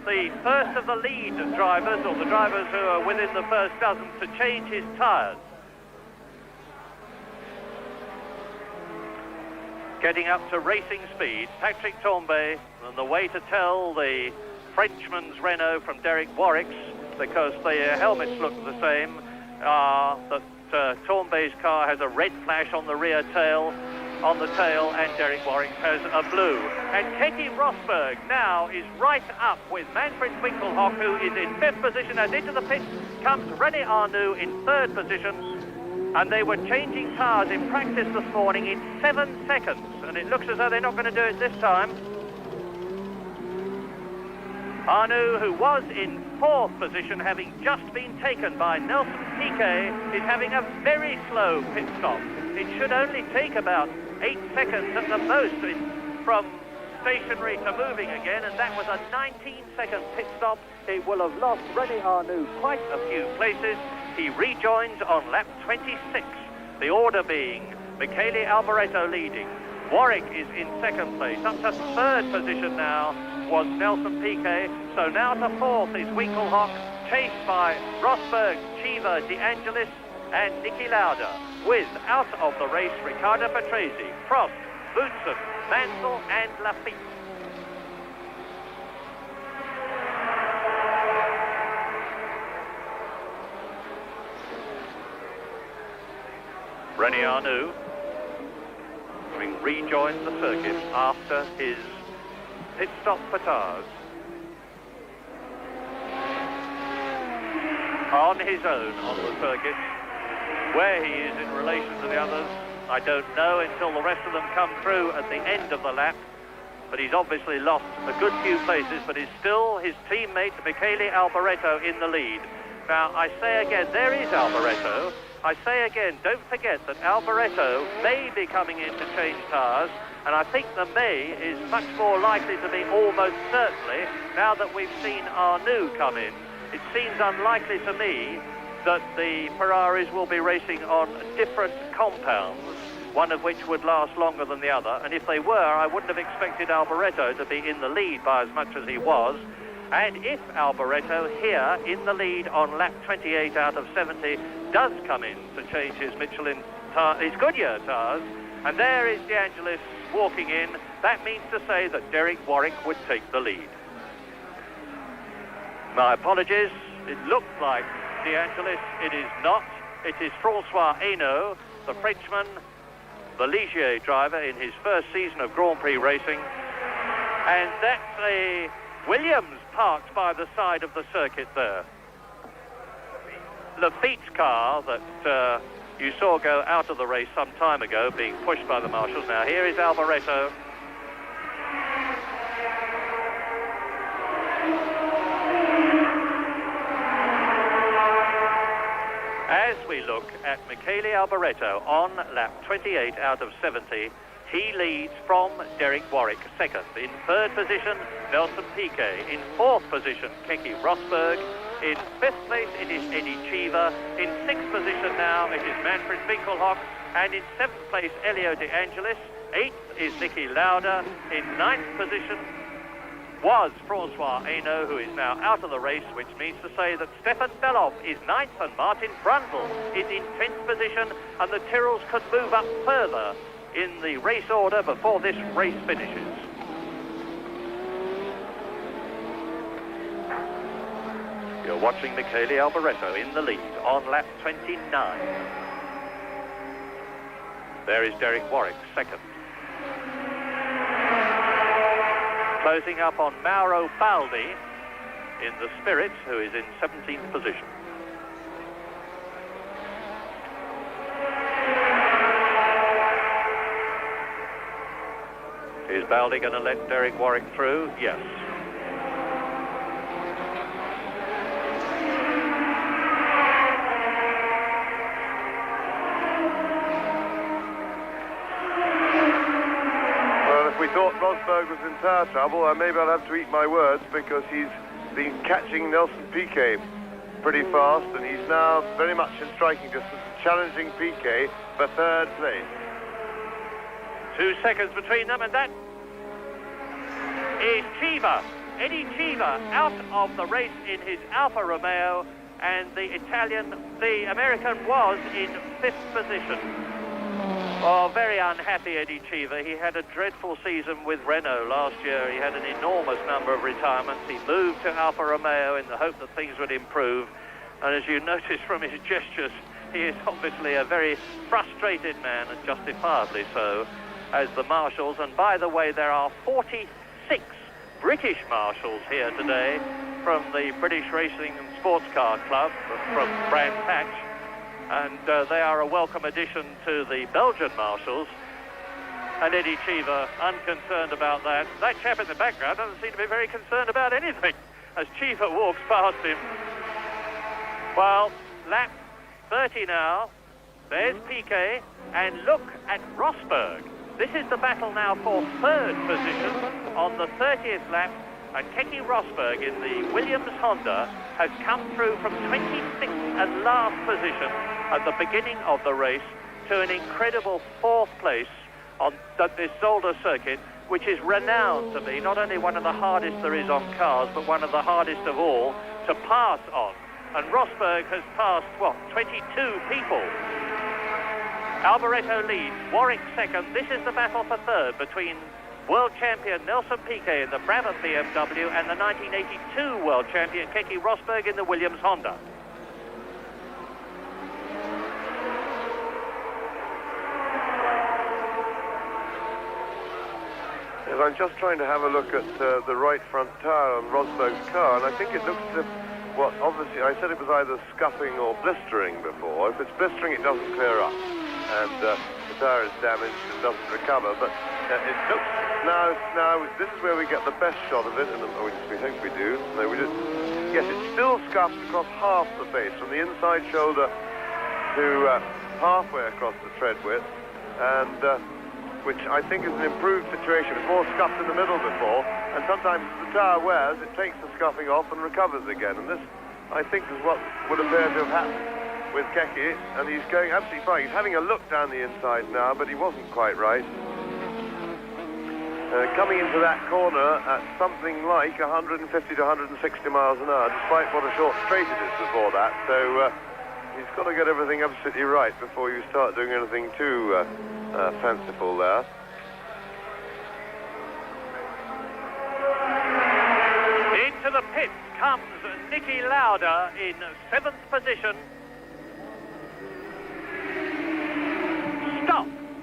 the first of the lead drivers, or the drivers who are within the first dozen, to change his tyres. Getting up to racing speed, Patrick Tambay, and the way to tell the Frenchman's Renault from Derek Warwick's, because the helmets look the same, that Tambay's car has a red flash on the rear tail, on the tail, and Derek Warwick has a blue. And Keke Rosberg now is right up with Manfred Winkelhock, who is in fifth position. As into the pits comes René Arnoux in third position. And they were changing tyres in practice this morning in 7 seconds. And it looks as though they're not going to do it this time. Arnoux, who was in fourth position, having just been taken by Nelson Piquet, is having a very slow pit stop. It should only take about 8 seconds at the most from stationary to moving again, and that was a 19-second pit stop. It will have lost René Arnoux quite a few places. He rejoins on lap 26, the order being Michele Alboreto leading. Warwick is in second place. Up to third position now was Nelson Piquet. So now to fourth is Winkelhock, chased by Rosberg, Chiva, De Angelis and Niki Lauda, with out of the race Riccardo Patrese, Prost, Boutsen, Mansell and Lafitte. René Arnoux, having rejoined the circuit after his pit stop for tyres. On his own on the circuit. Where he is in relation to the others, I don't know until the rest of them come through at the end of the lap. But he's obviously lost a good few places, but he's still his teammate Michele Alboreto in the lead. Now, I say again, there is Alboreto. I say again, don't forget that Alboreto may be coming in to change tyres, and I think the may is much more likely to be almost certainly now that we've seen Arnoux come in. It seems unlikely to me that the Ferraris will be racing on different compounds, one of which would last longer than the other, and if they were, I wouldn't have expected Alboreto to be in the lead by as much as he was. And if Alboreto here in the lead on lap 28 out of 70 does come in to change his his Goodyear tyres, and there is De Angelis walking in, that means to say that Derek Warwick would take the lead. My apologies, it looked like De Angelis, it is not. It is Francois Hainaut, the Frenchman, the Ligier driver in his first season of Grand Prix racing, and that's a Williams parked by the side of the circuit there. Lafitte's car that you saw go out of the race some time ago, being pushed by the marshals. Now here is Alboreto. As we look at Michele Alboreto on lap 28 out of 70, he leads from Derek Warwick second. In third position, Nelson Piquet. In fourth position, Keke Rosberg. In fifth place, it is Eddie Chiva. In sixth position now, it is Manfred Winkelhock. And in seventh place, Elio De Angelis. Eighth is Niki Lauda. In ninth position was Francois Hainaut, who is now out of the race, which means to say that Stefan Belov is ninth and Martin Brundle is in 10th position, and the Tyrrells could move up further in the race order before this race finishes. You're watching Michele Alboreto in the lead on lap 29. There is Derek Warwick second. Closing up on Mauro Baldi in the Spirit, who is in 17th position. Baldy going to let Derek Warwick through? Yes. Well, if we thought Rosberg was in tire trouble, maybe I'll have to eat my words, because he's been catching Nelson Piquet pretty fast, and he's now very much in striking distance, challenging Piquet for third place. 2 seconds between them, and that is Cheever. Eddie Cheever out of the race in his Alfa Romeo, and the American was in 5th position. Oh, very unhappy Eddie Cheever. He had a dreadful season with Renault last year. He had an enormous number of retirements. He moved to Alfa Romeo in the hope that things would improve. And as you notice from his gestures, he is obviously a very frustrated man, and justifiably so, as the marshals. And by the way, there are 46 British marshals here today from the British Racing and Sports Car Club, from Brands Hatch. And they are a welcome addition to the Belgian marshals. And Eddie Cheever, unconcerned about that. That chap in the background doesn't seem to be very concerned about anything as Cheever walks past him. Well, lap 30 now. There's Piquet, and look at Rosberg. This is the battle now for 3rd position on the 30th lap. And Keke Rosberg in the Williams Honda has come through from 26th and last position at the beginning of the race to an incredible 4th place on this Zolder circuit, which is renowned to be not only one of the hardest there is on cars, but one of the hardest of all to pass on. And Rosberg has passed, 22 people. Alboreto leads, Warwick second. This is the battle for third between world champion Nelson Piquet in the Brabham BMW and the 1982 world champion Keke Rosberg in the Williams Honda. Yes, I'm just trying to have a look at the right front tyre on Rosberg's car, and I think it looks as if, obviously I said it was either scuffing or blistering before. If it's blistering, it doesn't clear up, and the tyre is damaged and doesn't recover. But it looks now this is where we get the best shot of it, and we think we do. No, we do. Yes, it's still scuffed across half the face, from the inside shoulder to halfway across the tread width, and which I think is an improved situation. It was more scuffed in the middle before, and sometimes the tyre wears, it takes the scuffing off and recovers again. And this, I think, is what would appear to have happened with Keke, and he's going absolutely fine. He's having a look down the inside now, but he wasn't quite right. Coming into that corner at something like 150 to 160 miles an hour, despite what a short straight it is before that. So he's got to get everything absolutely right before you start doing anything too fanciful there. Into the pits comes Niki Lauda in 7th position.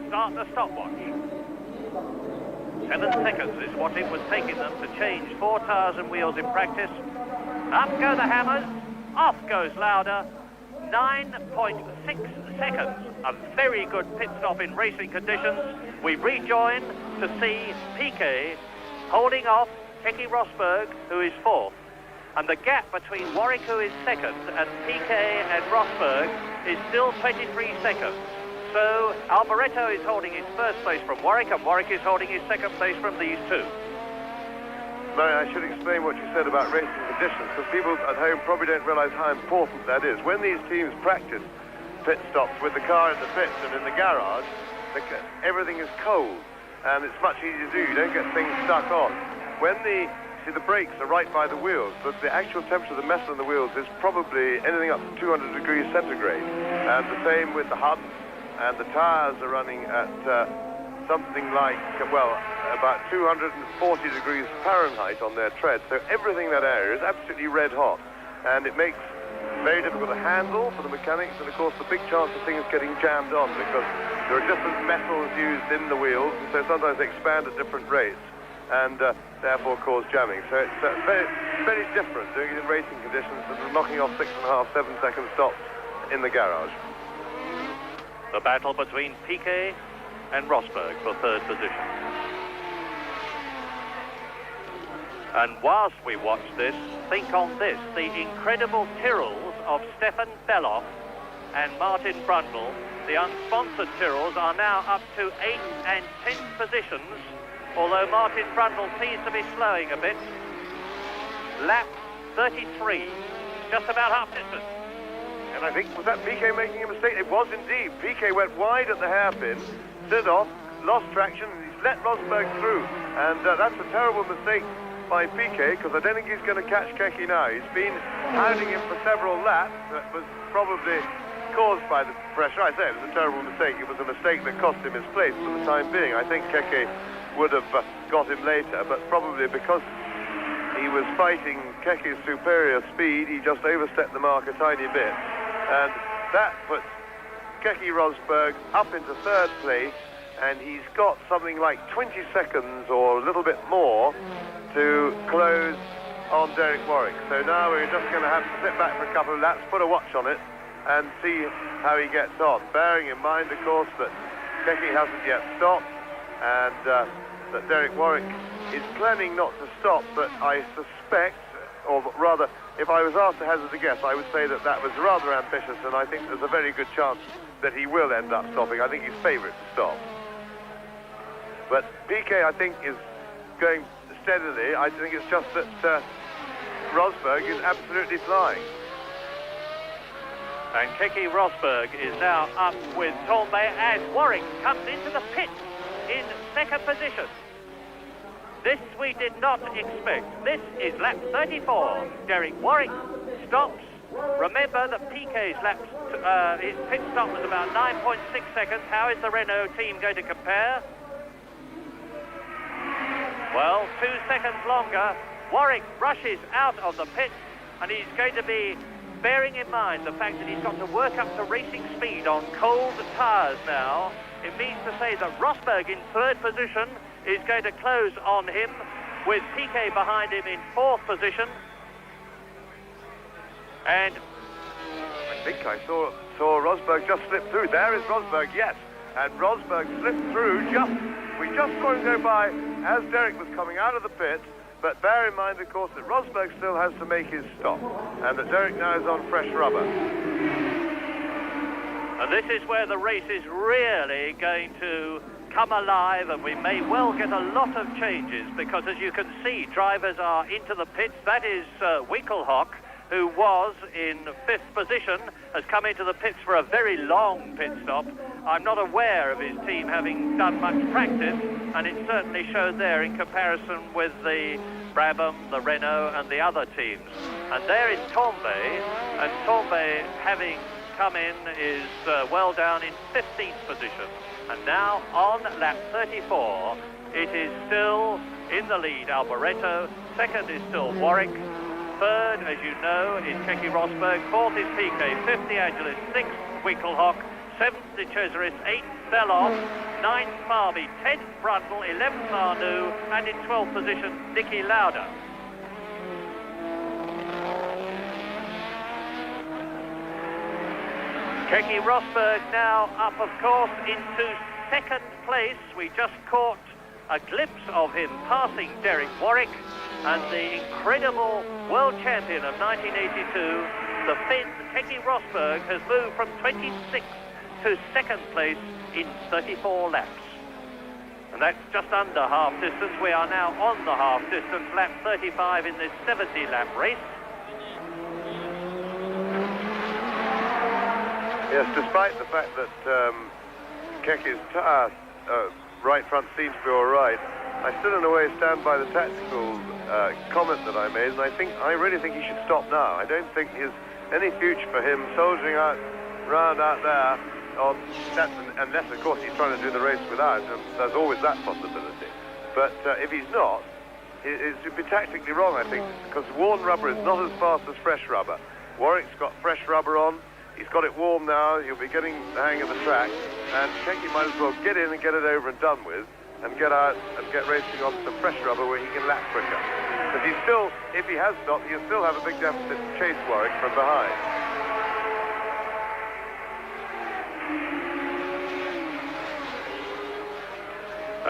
Start the stopwatch. 7 seconds is what it was taking them to change 4 tyres and wheels in practice. Up go the hammers, off goes Lauda. 9.6 seconds, a very good pit stop in racing conditions. We rejoin to see Piquet holding off Keke Rosberg, who is 4th. And the gap between Warwick, who is 2nd, and Piquet and Rosberg is still 23 seconds. So Alboreto is holding his 1st place from Warwick, and Warwick is holding his 2nd place from these two. I should explain what you said about racing conditions, because people at home probably don't realise how important that is. When these teams practice pit stops with the car in the pits and in the garage, everything is cold, and it's much easier to do. You don't get things stuck on. When the brakes are right by the wheels, but the actual temperature of the metal in the wheels is probably anything up to 200 degrees centigrade. And the same with the hubs, and the tyres are running at something like, about 240 degrees Fahrenheit on their tread. So everything in that area is absolutely red hot, and it makes it very difficult to handle for the mechanics, and of course the big chance of things getting jammed on, because there are different metals used in the wheels, so sometimes they expand at different rates, and therefore cause jamming. So it's very, very different doing it in racing conditions than knocking off 6.5, 7-second stops in the garage. The battle between Piquet and Rosberg for 3rd position. And whilst we watch this, think on this, the incredible Tyrrells of Stefan Beloff and Martin Brundle. The unsponsored Tyrrells are now up to 8th and 10th positions, although Martin Brundle seems to be slowing a bit. Lap 33, just about half distance. And I think, was that Piquet making a mistake? It was indeed. Piquet went wide at the hairpin, stood off, lost traction, and he's let Rosberg through. And that's a terrible mistake by Piquet, because I don't think he's going to catch Keke now. He's been hounding him for several laps. That was probably caused by the pressure. I say it was a terrible mistake. It was a mistake that cost him his place for the time being. I think Keke would have got him later, but probably because he was fighting Keke's superior speed, he just overstepped the mark a tiny bit. And that puts Keke Rosberg up into 3rd place, and he's got something like 20 seconds or a little bit more to close on Derek Warwick. So now we're just going to have to sit back for a couple of laps, put a watch on it, and see how he gets on. Bearing in mind, of course, that Keke hasn't yet stopped, and that Derek Warwick is planning not to stop, but I suspect, or rather, if I was asked to hazard a guess, I would say that that was rather ambitious, and I think there's a very good chance that he will end up stopping. I think he's favourite to stop. But Piquet, I think, is going steadily. I think it's just that Rosberg is absolutely flying. And Keke Rosberg is now up with Torbay, as Warwick comes into the pit in 2nd position. This we did not expect. This is lap 34. Derek Warwick stops. Remember that Piquet's his pit stop was about 9.6 seconds. How is the Renault team going to compare? Well, 2 seconds longer. Warwick rushes out of the pit, and he's going to be bearing in mind the fact that he's got to work up to racing speed on cold tyres now. It means to say that Rosberg in 3rd position is going to close on him, with Piquet behind him in 4th position. And I think I saw Rosberg just slip through. There is Rosberg, yes. And Rosberg slipped through we just saw him go by as Derek was coming out of the pit. But bear in mind, of course, that Rosberg still has to make his stop, and that Derek now is on fresh rubber. And this is where the race is really going to come alive, and we may well get a lot of changes, because as you can see, drivers are into the pits. That is Winkelhock, who was in 5th position, has come into the pits for a very long pit stop. I'm not aware of his team having done much practice, and it certainly showed there in comparison with the Brabham, the Renault and the other teams. And there is Torbay, and Torbay, having come in, is well down in 15th position. And now on lap 34, it is still in the lead Alboreto, 2nd is still Warwick, 3rd, as you know, is Keke Rosberg, 4th is Piquet, 5th De Angelis, 6th Winkelhock, 7th De Cesaris, 8th Beloff, 9th Marby, 10th Brundle, 11th Arnoux, and in 12th position, Niki Lauda. Keke Rosberg now up, of course, into 2nd place. We just caught a glimpse of him passing Derek Warwick, and the incredible world champion of 1982, the Finn Keke Rosberg, has moved from 26th to 2nd place in 34 laps. And that's just under half distance. We are now on the half distance, lap 35 in this 70-lap race. Yes, despite the fact that Keke's right front seems to be all right, I still in a way stand by the tactical comment that I made, and I really think he should stop now. I don't think there's any future for him soldiering round out there, unless of course he's trying to do the race without, and there's always that possibility. But if he's not, it would be tactically wrong, I think, because worn rubber is not as fast as fresh rubber. Warwick's got fresh rubber on. He's got it warm now. He'll be getting the hang of the track, and Keke might as well get in and get it over and done with, and get out and get racing on some fresh rubber where he can lap quicker. But if he has stopped, he'll still have a big deficit to chase Warwick from behind.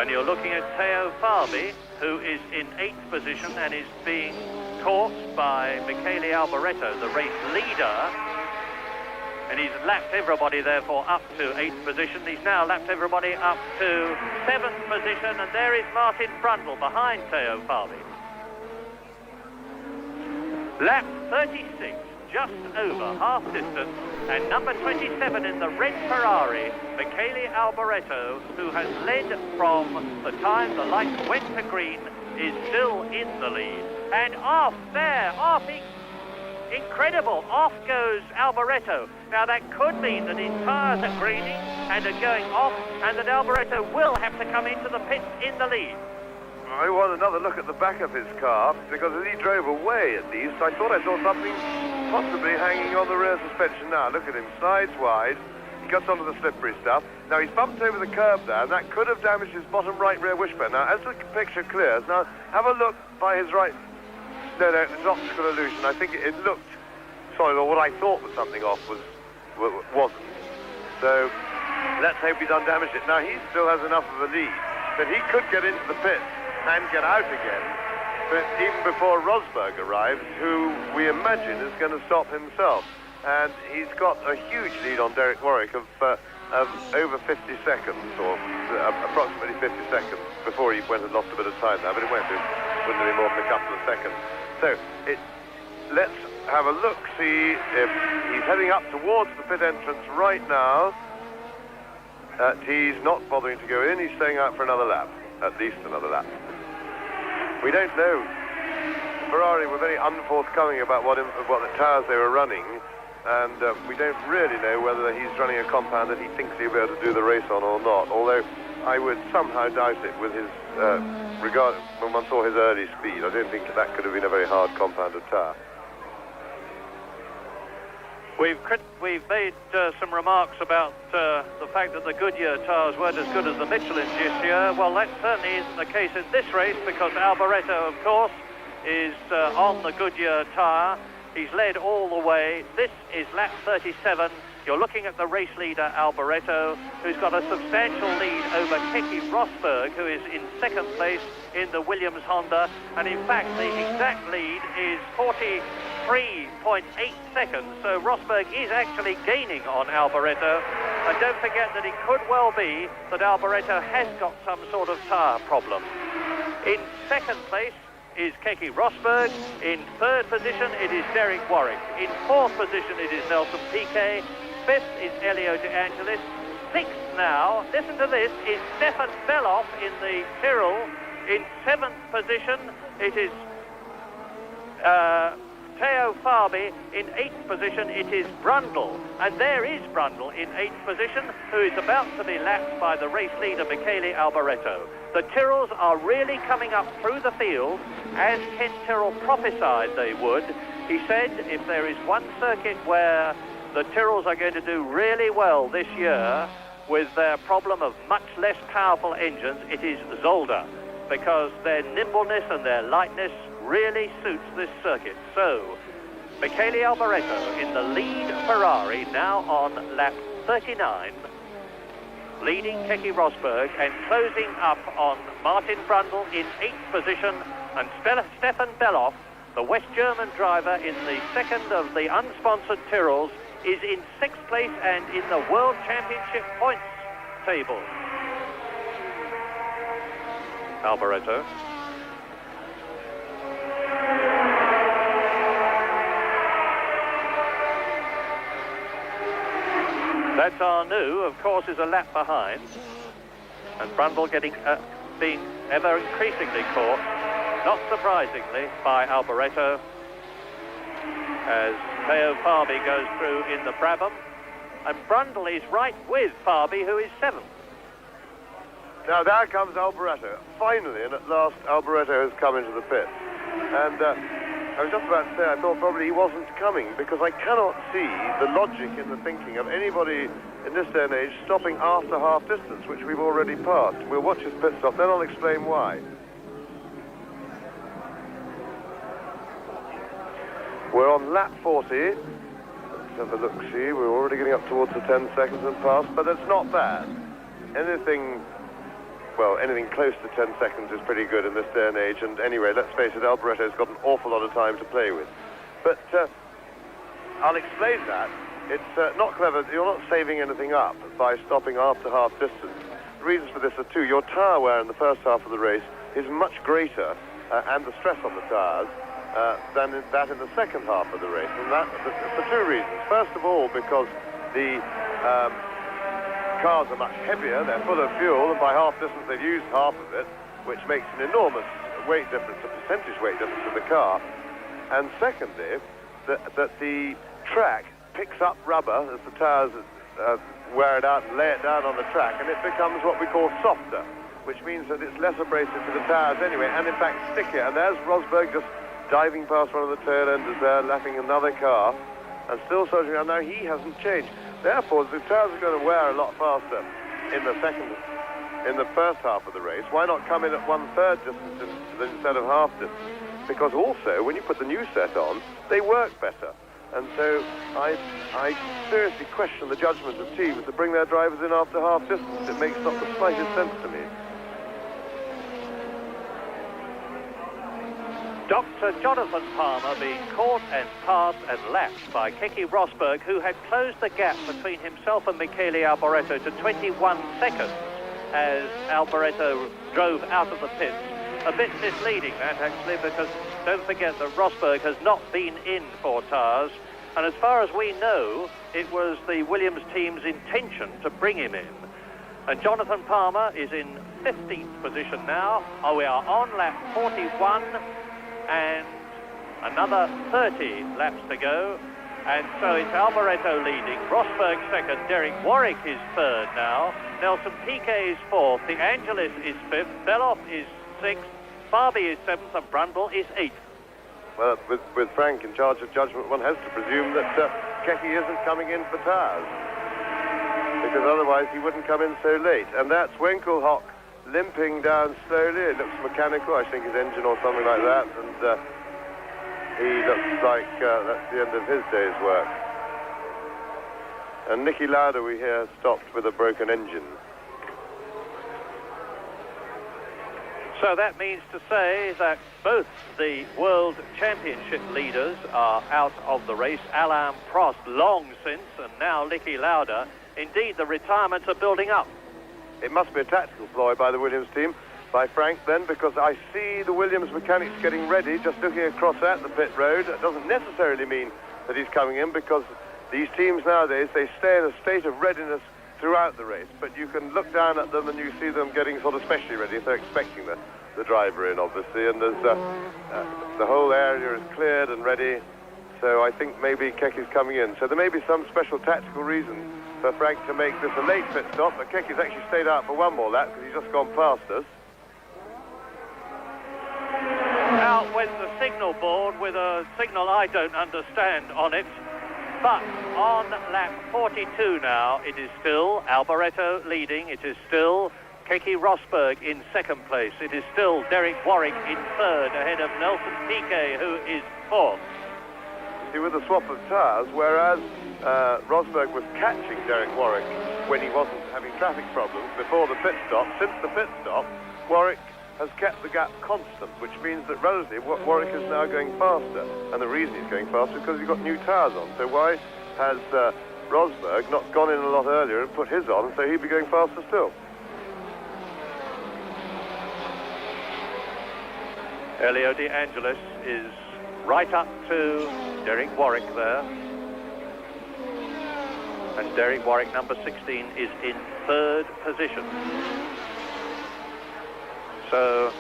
And you're looking at Teo Farby, who is in 8th position and is being caught by Michele Alboreto, the race leader. And he's lapped everybody, therefore, up to 8th position. He's now lapped everybody up to 7th position, and there is Martin Brundle behind Theo Fabi. Lap 36, just over half distance, and number 27 in the red Ferrari, Michele Alboreto, who has led from the time the lights went to green, is still in the lead. And off there, incredible, off goes Alboreto. Now that could mean that his tyres are greening and are going off, and that Alboreto will have to come into the pits in the lead. I want another look at the back of his car, because as he drove away at least, I thought I saw something possibly hanging on the rear suspension. Now look at him, sides wide, he cuts onto the slippery stuff. Now he's bumped over the curb there, and that could have damaged his bottom right rear wishbone. Now as the picture clears, now have a look by his right. No, it's an optical illusion. I think it looked solid, or what I thought was something off wasn't. So let's hope he doesn't damage it. Now he still has enough of a lead that he could get into the pits and get out again, but even before Rosberg arrives, who we imagine is going to stop himself. And he's got a huge lead on Derek Warwick of over 50 seconds, or approximately 50 seconds, before he went and lost a bit of time there, but it wouldn't be more than a couple of seconds. So let's have a look, see if he's heading up towards the pit entrance right now. He's not bothering to go in, he's staying out for another lap, at least another lap. We don't know. Ferrari were very unforthcoming about what the tyres they were running, and we don't really know whether he's running a compound that he thinks he'll be able to do the race on or not, although I would somehow doubt it with his when one saw his early speed. I don't think that could have been a very hard compounded tyre. We've made some remarks about the fact that the Goodyear tyres weren't as good as the Michelin this year. Well, that certainly isn't the case in this race, because Alboreto, of course, is on the Goodyear tyre. He's led all the way. This is lap 37. You're looking at the race leader, Alboreto, who's got a substantial lead over Keke Rosberg, who is in 2nd place in the Williams Honda. And in fact, the exact lead is 43.8 seconds. So Rosberg is actually gaining on Alboreto. And don't forget that it could well be that Alboreto has got some sort of tyre problem. In 2nd place is Keke Rosberg. In 3rd position, it is Derek Warwick. In 4th position, it is Nelson Piquet. 5th is Elio De Angelis. 6th now, listen to this, is Stefan Beloff in the Tyrrell. In 7th position, it is Theo Fabi. In 8th position, it is Brundle. And there is Brundle in 8th position, who is about to be lapped by the race leader, Michele Alboreto. The Tyrrells are really coming up through the field, as Ken Tyrrell prophesied they would. He said if there is one circuit where the Tyrrells are going to do really well this year with their problem of much less powerful engines, it is Zolder, because their nimbleness and their lightness really suits this circuit. So, Michele Alboreto in the lead Ferrari, now on lap 39, leading Keke Rosberg, and closing up on Martin Brundle in 8th position, and Stefan Beloff, the West German driver in the 2nd of the unsponsored Tyrrells, is in 6th place and in the World Championship points table. Alboreto. That's Arnoux, of course, is a lap behind. And Brundle being ever increasingly caught, not surprisingly, by Alboreto, as Theo Fabi goes through in the Brabham. And Brundle is right with Fabi, who is 7th. Now there comes Alboreto. Finally, and at last, Alboreto has come into the pit. And I was just about to say, I thought probably he wasn't coming, because I cannot see the logic in the thinking of anybody in this day and age stopping after half distance, which we've already passed. We'll watch his pit stop, then I'll explain why. We're on lap 40. Let's have a look-see. We're already getting up towards the 10 seconds and past, but that's not bad. Anything well, anything close to 10 seconds is pretty good in this day and age. And anyway, let's face it, Alboreto's got an awful lot of time to play with. But I'll explain that. It's not clever. You're not saving anything up by stopping after half distance. The reasons for this are two. Your tyre wear in the first half of the race is much greater, and the stress on the tyres, than in the second half of the race. And that for two reasons. First of all, because the cars are much heavier, they're full of fuel, and by half distance they've used half of it, which makes an enormous weight difference, a percentage weight difference in the car. And secondly, that the track picks up rubber as the tyres wear it out and lay it down on the track, and it becomes what we call softer, which means that it's less abrasive to the tyres anyway, and in fact stickier. And there's Rosberg just diving past one of the tail enders there, lapping another car, and still soldiering on. Now he hasn't changed. Therefore, the tyres are going to wear a lot faster in the first half of the race. Why not come in at 1/3 distance instead of half distance? Because also, when you put the new set on, they work better. And so I seriously question the judgment of teams to bring their drivers in after half distance. It makes not the slightest sense to me. Dr. Jonathan Palmer being caught and passed and lapped by Keke Rosberg, who had closed the gap between himself and Michele Alboreto to 21 seconds as Alboreto drove out of the pits. A bit misleading, that, actually, because don't forget that Rosberg has not been in for tyres, and as far as we know, it was the Williams team's intention to bring him in. And Jonathan Palmer is in 15th position now. We are on lap 41. And another 30 laps to go, and so it's Alboreto leading, Rosberg second, Derek Warwick is third now, Nelson Piquet is fourth, De Angelis is fifth, Beloff is sixth, Farby is seventh, and Brundle is eighth. Well, with Frank in charge of judgment, one has to presume that Keke isn't coming in for tyres, because otherwise he wouldn't come in so late. And that's Winkelhock limping down slowly. It looks mechanical, I think his engine or something like that, and he looks like that's the end of his day's work. And Nicky Lauda, we hear, stopped with a broken engine. So that means to say that both the World Championship leaders are out of the race. Alain Prost long since, and now Nicky Lauda. Indeed, the retirements are building up. It must be a tactical ploy by the Williams team, by Frank then, because I see the Williams mechanics getting ready, just looking across at the pit road. It doesn't necessarily mean that he's coming in, because these teams nowadays, they stay in a state of readiness throughout the race. But you can look down at them and you see them getting sort of specially ready if they're expecting the driver in, obviously. And there's the whole area is cleared and ready. So I think maybe Keke's coming in. So there may be some special tactical reason for Frank to make this a late pit stop, but Keke's actually stayed out for one more lap because he's just gone past us. Out went the signal board with a signal I don't understand on it. But on lap 42 now, it is still Alboreto leading. It is still Keke Rosberg in second place. It is still Derek Warwick in third, ahead of Nelson Piquet, who is fourth. See, with the swap of tyres, whereas Rosberg was catching Derek Warwick when he wasn't having traffic problems before the pit stop, since the pit stop, Warwick has kept the gap constant, which means that relatively Warwick is now going faster. And the reason he's going faster is because he's got new tyres on. So why has Rosberg not gone in a lot earlier and put his on, so he'd be going faster still? Elio De Angelis is right up to Derek Warwick there. And Derek Warwick, number 16, is in third position. So,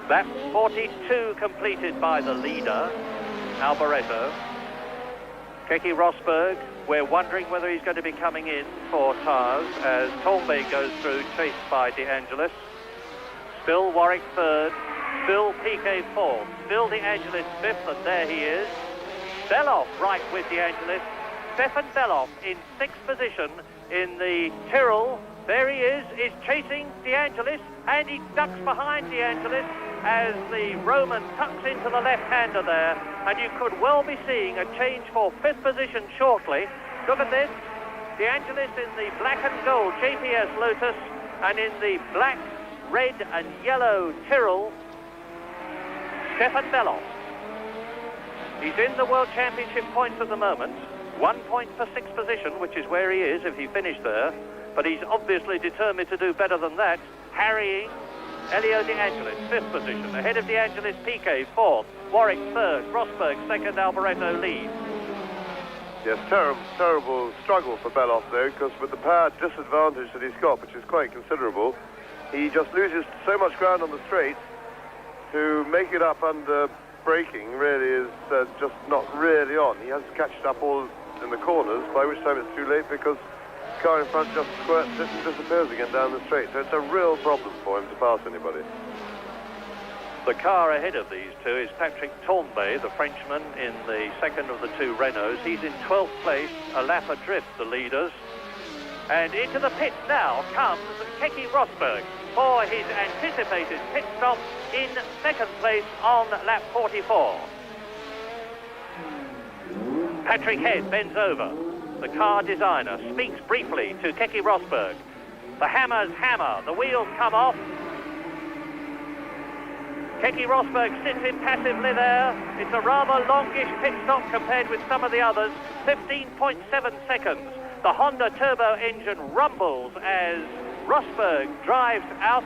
lap 42 completed by the leader, Alboreto. Keke Rosberg, we're wondering whether he's going to be coming in for tyres as Tombay goes through, chased by De Angelis. Still Warwick third, still Piquet fourth, still De Angelis fifth, and there he is. Beloff right with De Angelis. Stefan Beloff in sixth position in the Tyrrell. There he is chasing De Angelis, and he ducks behind De Angelis as the Roman tucks into the left-hander there, and you could well be seeing a change for fifth position shortly. Look at this. De Angelis in the black and gold JPS Lotus, and in the black, red and yellow Tyrrell, Stefan Bellof. He's in the World Championship points at the moment. 1 point for sixth position, which is where he is if he finished there. But he's obviously determined to do better than that, harrying Elio De Angelis, fifth position. Ahead of De Angelis, Piquet, fourth. Warwick, third. Rosberg, second. Alboreto leads. Yes, terrible struggle for Bellof, though, because with the power disadvantage that he's got, which is quite considerable, he just loses so much ground on the straight. To make it up under braking really is just not really on. He has to catch it up all in the corners, by which time it's too late because the car in front just squirts it and disappears again down the straight. So it's a real problem for him to pass anybody. The car ahead of these two is Patrick Tournbay, the Frenchman, in the second of the two Renaults. He's in 12th place, a lap adrift, the leaders. And into the pits now comes Keke Rosberg for his anticipated pit stop in second place on lap 44. Patrick Head bends over. The car designer speaks briefly to Keke Rosberg. The hammers hammer, the wheels come off. Keke Rosberg sits impassively there. It's a rather longish pit stop compared with some of the others. 15.7 seconds. The Honda turbo engine rumbles as Rosberg drives out,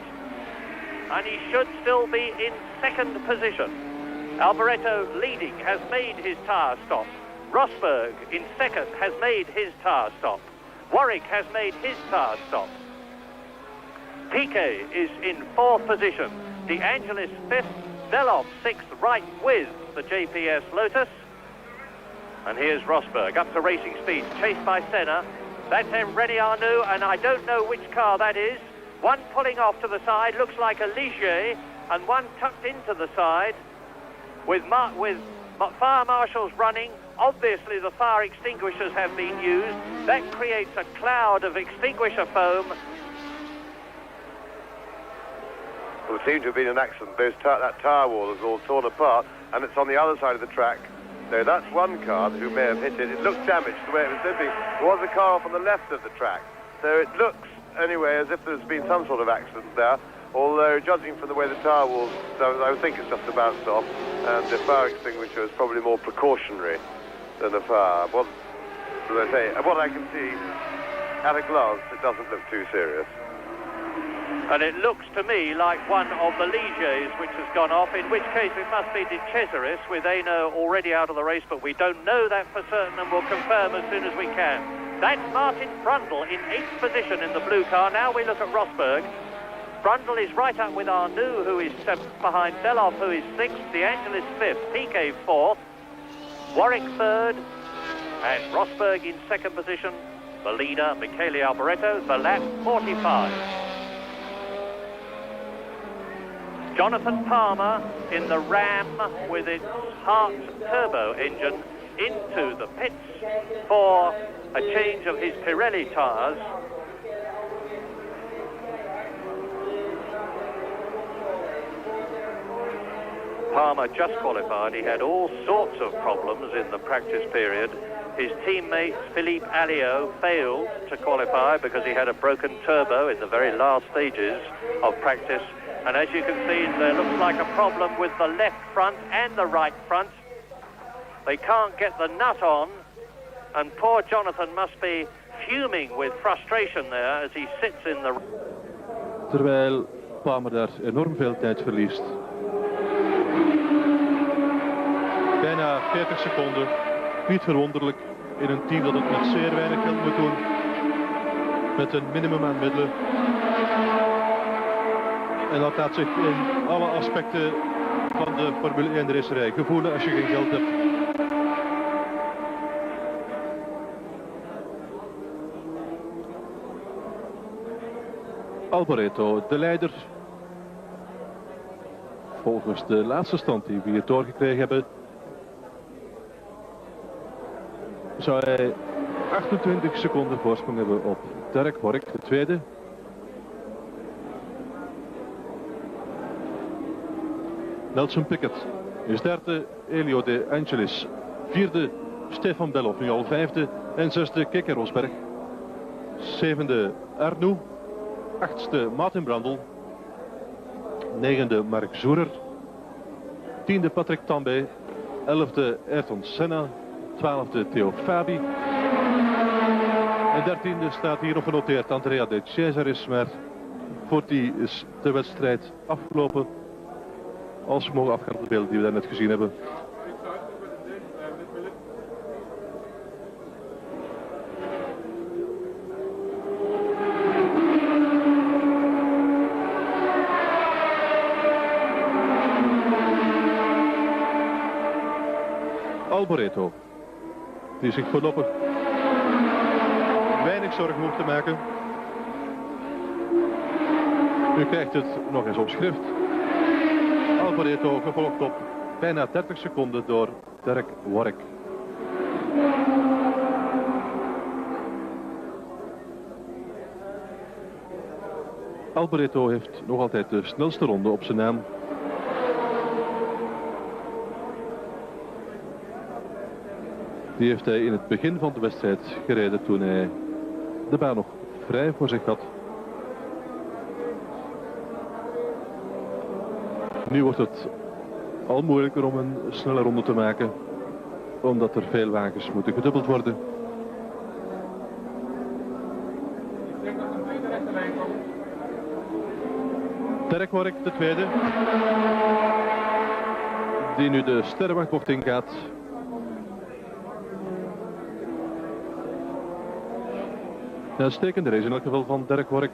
and he should still be in second position. Alboreto leading has made his tyre stop. Rosberg in second has made his tyre stop. Warwick has made his tyre stop. Piquet is in fourth position. De Angelis fifth, Bellof sixth, right with the JPS Lotus. And here's Rosberg up to racing speed, chased by Senna. That's Rene Arnoux, and I don't know which car that is. One pulling off to the side, looks like a Ligier, and one tucked into the side with fire marshals running. Obviously the fire extinguishers have been used. That creates a cloud of extinguisher foam. Well, there seemed to have been an accident. That tyre wall is all torn apart, and it's on the other side of the track. So that's one car who may have hit it. It looks damaged the way it was limping. There was a car off on the left of the track. So it looks, anyway, as if there's been some sort of accident there. Although, judging from the way the tyre walls, I would think it's just a bounce off. And the fire extinguisher is probably more precautionary than a fire. Well, as I say, what I can see at a glance, it doesn't look too serious. And it looks to me like one of the Ligiers which has gone off, in which case it must be De Cesaris with Arnoux already out of the race, but we don't know that for certain and we'll confirm as soon as we can. That's Martin Brundle in 8th position in the blue car. Now we look at Rosberg. Brundle is right up with Arnoux, who is 7th behind Bellof, who is 6th, De Angelis 5th, Piquet 4th, Warwick 3rd, and Rosberg in 2nd position. The leader, Michele Alboreto, for lap 45. Jonathan Palmer in the Ram with its Hart turbo engine into the pits for a change of his Pirelli tyres. Palmer just qualified. He had all sorts of problems in the practice period. His teammate Philippe Alliot failed to qualify because he had a broken turbo in the very last stages of practice. And as you can see, there looks like a problem with the left front and the right front. They can't get the nut on, and poor Jonathan must be fuming with frustration there as he sits in the... Terwijl Palmer daar enorm veel tijd verliest. Bijna 40 seconden. Niet verwonderlijk in een team dat het met zeer weinig geld moet doen. Met een minimum aan middelen. En dat laat zich in alle aspecten van de Formule 1 racerij gevoelen als je geen geld hebt. Alboreto, de leider. Volgens de laatste stand die we hier doorgekregen hebben, zou hij 28 seconden voorsprong hebben op Derek Warwick, de tweede. Nelson Piquet is derde, Elio De Angelis vierde, Stefan Bellof nu al vijfde en zesde Keke Rosberg. Zevende Arnoux. Achtste Martin Brandl. Negende Mark Zoerer. Tiende Patrick Tambay. 11e Ayrton Senna. 12e Theo Fabi. En 13e staat hier nog genoteerd Andrea de Cesaris, maar voor die is de wedstrijd afgelopen. Als we mogen afgaan op de beelden die we daar net gezien hebben. Alboreto, die zich voorlopig weinig zorgen hoeft te maken. U krijgt het nog eens op schrift. Alboreto gevolgd op bijna 30 seconden door Derek Warwick. Alboreto heeft nog altijd de snelste ronde op zijn naam. Die heeft hij in het begin van de wedstrijd gereden toen hij de baan nog vrij voor zich had. Nu wordt het al moeilijker om een snelle ronde te maken, omdat er veel wagens moeten gedubbeld worden. Derek Warwick, de tweede, die nu de sterrenwachtbocht ingaat. Een uitstekende race in elk geval van Derek Warwick.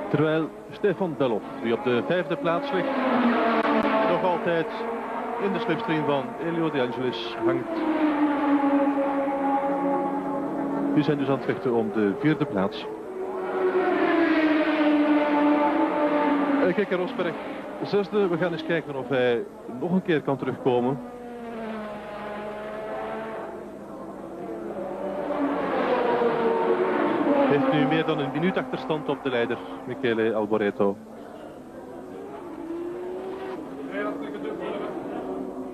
Terwijl Stefan Bellof, die op de 5e plaats ligt, nog altijd in de slipstream van Elio De Angelis hangt. Die zijn dus aan het vechten om de 4e plaats. Keke Rosberg, 6e. We gaan eens kijken of hij nog een keer kan terugkomen. Heeft nu meer dan een minuut achterstand op de leider, Michele Alboreto.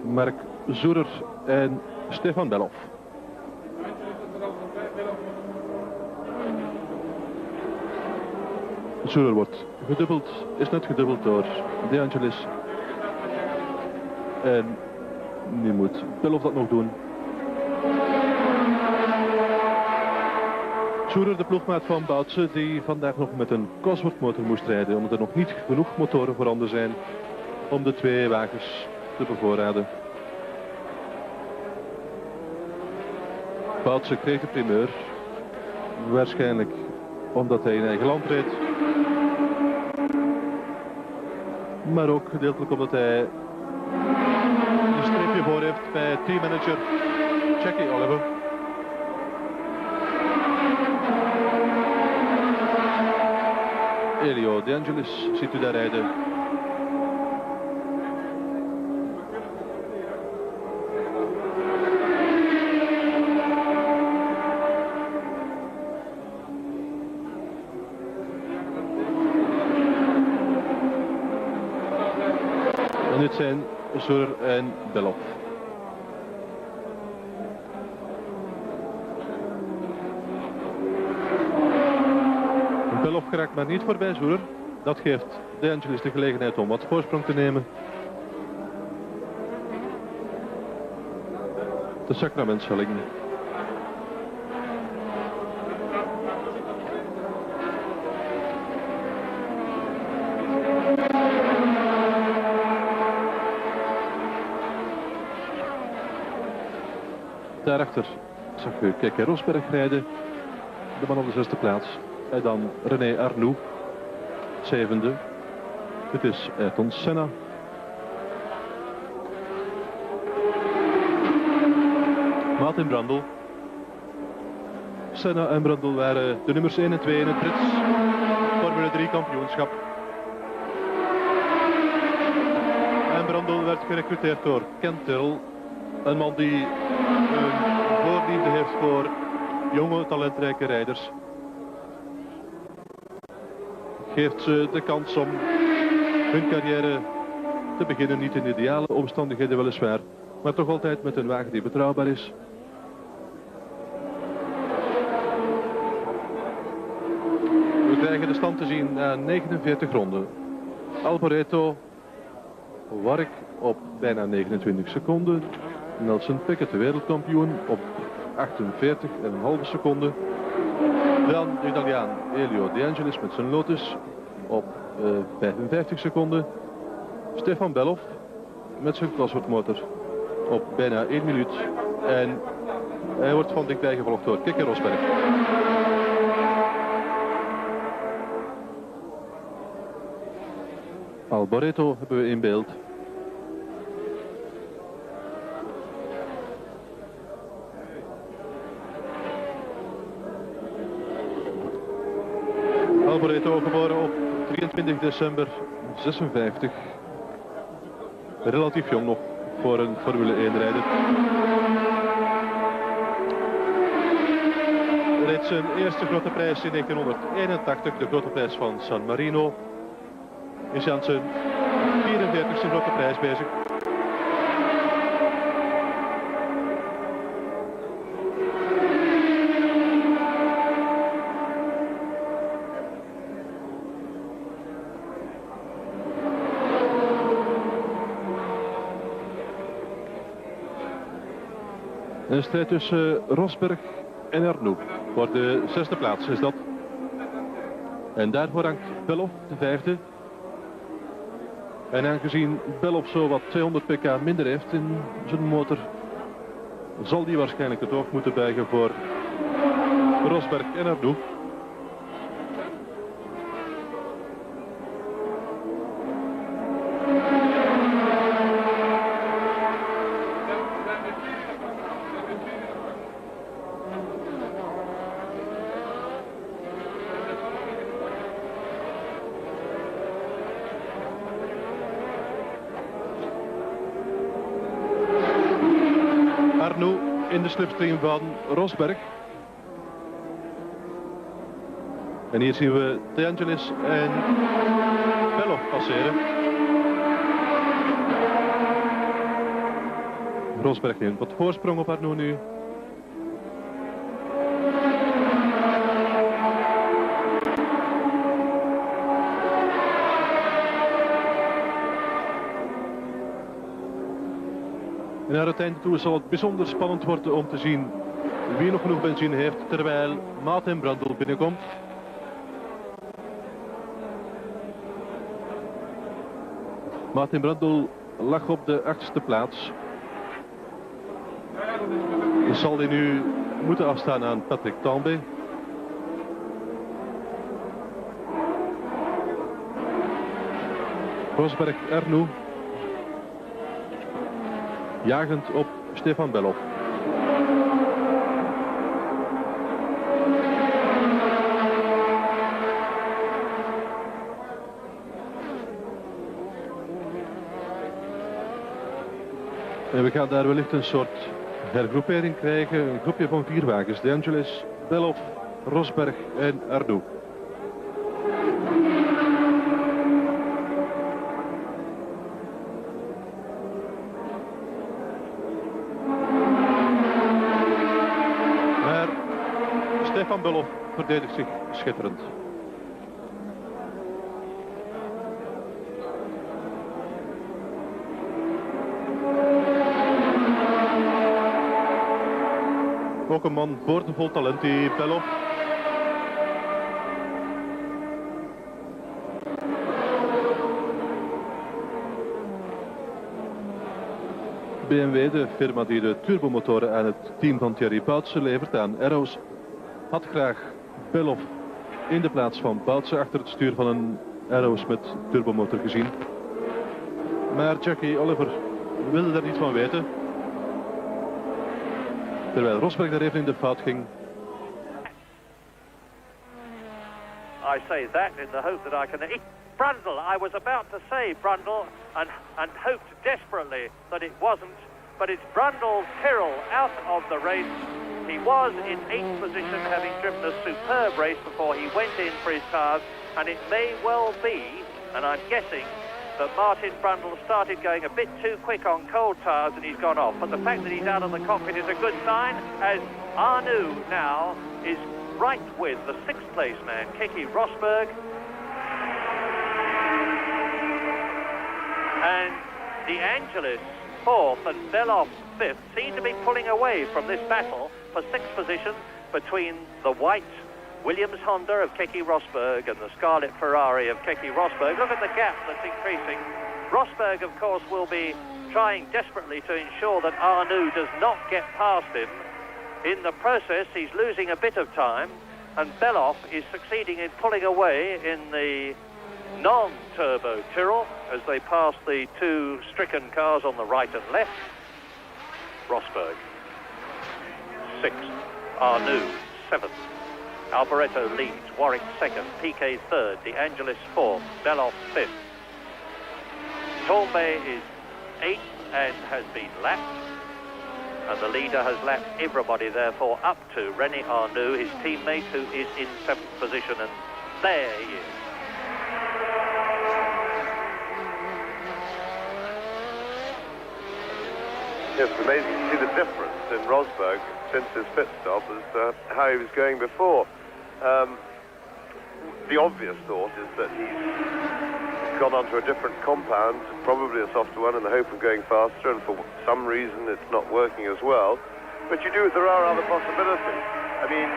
Mark Zoerer en Stefan Bellof. Zoerer wordt gedubbeld, is net gedubbeld door De Angelis. En nu moet Bellof dat nog doen. Zoerer, de ploegmaat van Boutsen, die vandaag nog met een Cosworth motor moest rijden, omdat er nog niet genoeg motoren voorhanden zijn om de 2 wagens te bevoorraden. Boutsen kreeg de primeur, waarschijnlijk omdat hij in eigen land reed. Maar ook gedeeltelijk omdat hij een streepje voor heeft bij teammanager Jackie Oliver. Elio De Angelis ziet u daar rijden. En dit zijn Zoerer en Bellof. Bellof geraakt maar niet voorbij Zoerer. Dat geeft De Angelis de gelegenheid om wat voorsprong te nemen. De sacramentshelling. Daarachter zag u Keke Rosberg rijden, de man op de 6e plaats. En dan René Arnoux, 7e. Dit is Ayrton Senna. Martin Brandl. Senna en Brandl waren de nummers 1 en 2 in het Brits Formule 3 kampioenschap. En Brandl werd gerecruiteerd door Ken Tyrrell, een man die een voorliefde heeft voor jonge talentrijke rijders. Geeft ze de kans om hun carrière te beginnen. Niet in ideale omstandigheden weliswaar, maar toch altijd met een wagen die betrouwbaar is. We krijgen de stand te zien na 49 ronden. Alboreto, Warwick op bijna 29 seconden. Nelson Piquet, de wereldkampioen, op 48,5 seconden. Dan de Italiaan Elio De Angelis met zijn Lotus op 55 seconden. Stefan Bellof met zijn Cosworth motor op bijna 1 minuut. En hij wordt van dichtbij gevolgd door Keke Rosberg. Alboreto hebben we in beeld. Alboreto, geboren op 23 december 56. Relatief jong nog voor een Formule 1 rijder. Reed zijn eerste grote prijs in 1981, de grote prijs van San Marino. Is aan zijn 44e grote prijs bezig. Een strijd tussen Rosberg en Arnoux. Voor de 6e plaats is dat. En daarvoor hangt Bellof de 5e. En aangezien Bellof zo wat 200 pk minder heeft in zijn motor, zal die waarschijnlijk het hoofd moeten buigen voor Rosberg en Arnoux. Arnoux in de slipstream van Rosberg. En hier zien we De Angelis en Bellof passeren. Rosberg neemt wat voorsprong op Arnoux nu. En naar het einde toe zal het bijzonder spannend worden om te zien wie nog genoeg benzine heeft terwijl Martin Brundle binnenkomt. Martin Brundle lag op de 8e plaats. Zal hij nu moeten afstaan aan Patrick Tambay. Rosberg Arnoux. Jagend op Stefan Bellof. En we gaan daar wellicht een soort hergroepering krijgen. Een groepje van 4 wagens. De Angelis, Bellof, Rosberg en Arnoux. Stefan Bellof verdedigt zich schitterend. Ook een man boordevol talent, die Bellof. BMW, de firma die de turbomotoren aan het team van Thierry Boutsen levert aan Arrows, had graag Bellof in de plaats van Boutsen achter het stuur van een Arrows met turbomotor gezien. Maar Jackie Oliver wilde daar niet van weten. Terwijl Rosberg daar even in de fout ging. I say that in the hope that I can... Brundle, I was about to say Brundle and hoped desperately that it wasn't but it's Brundle's Tyrrell out of the race. He was in 8th position, having driven a superb race before he went in for his tyres, and it may well be, and I'm guessing, that Martin Brundle started going a bit too quick on cold tyres and he's gone off. But the fact that he's out of the cockpit is a good sign, as Arnoux now is right with the 6th place man, Keke Rosberg. And De Angelis 4th and Beloff 5th seem to be pulling away from this battle for 6th position between the white Williams Honda of Keke Rosberg and the scarlet Ferrari of Keke Rosberg. Look at the gap that's increasing. Rosberg, of course, will be trying desperately to ensure that Arnoux does not get past him. In the process, he's losing a bit of time, and Beloff is succeeding in pulling away in the non-turbo Tyrrell as they pass the 2 stricken cars on the right and left. Rosberg 6th, Arnoux 7th. Alboreto leads, Warwick 2nd, Piquet 3rd, De Angelis 4th, Beloff 5th. Tournbay is 8th and has been lapped. And the leader has lapped everybody, therefore, up to René Arnoux, his teammate, who is in 7th position. And there he is. Yes, it's amazing to see the difference in Rosberg since his pit stop as how he was going before. The obvious thought is that he's gone onto a different compound, probably a softer one, in the hope of going faster, and for some reason it's not working as well. But there are other possibilities. I mean,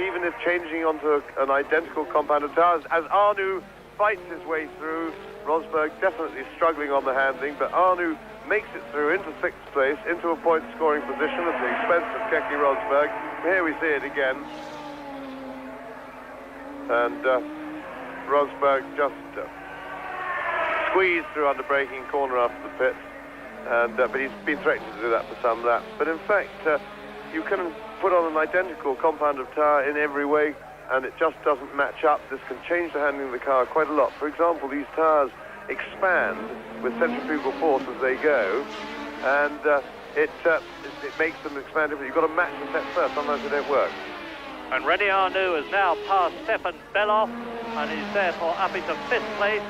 even if changing onto an identical compound of tires, as Arnoux fights his way through, Rosberg definitely struggling on the handling, but Arnoux makes it through into 6th place, into a point-scoring position at the expense of Keke Rosberg. Here we see it again. And Rosberg just squeezed through under braking corner after the pit. But he's been threatening to do that for some laps. But in fact, you can put on an identical compound of tyre in every way, and it just doesn't match up. This can change the handling of the car quite a lot. For example, these tyres expand with centrifugal force as they go, and it makes them expand. You've got to match the set first, otherwise they don't work. And René Arnoux has now passed Stefan Beloff and is therefore up into 5th place.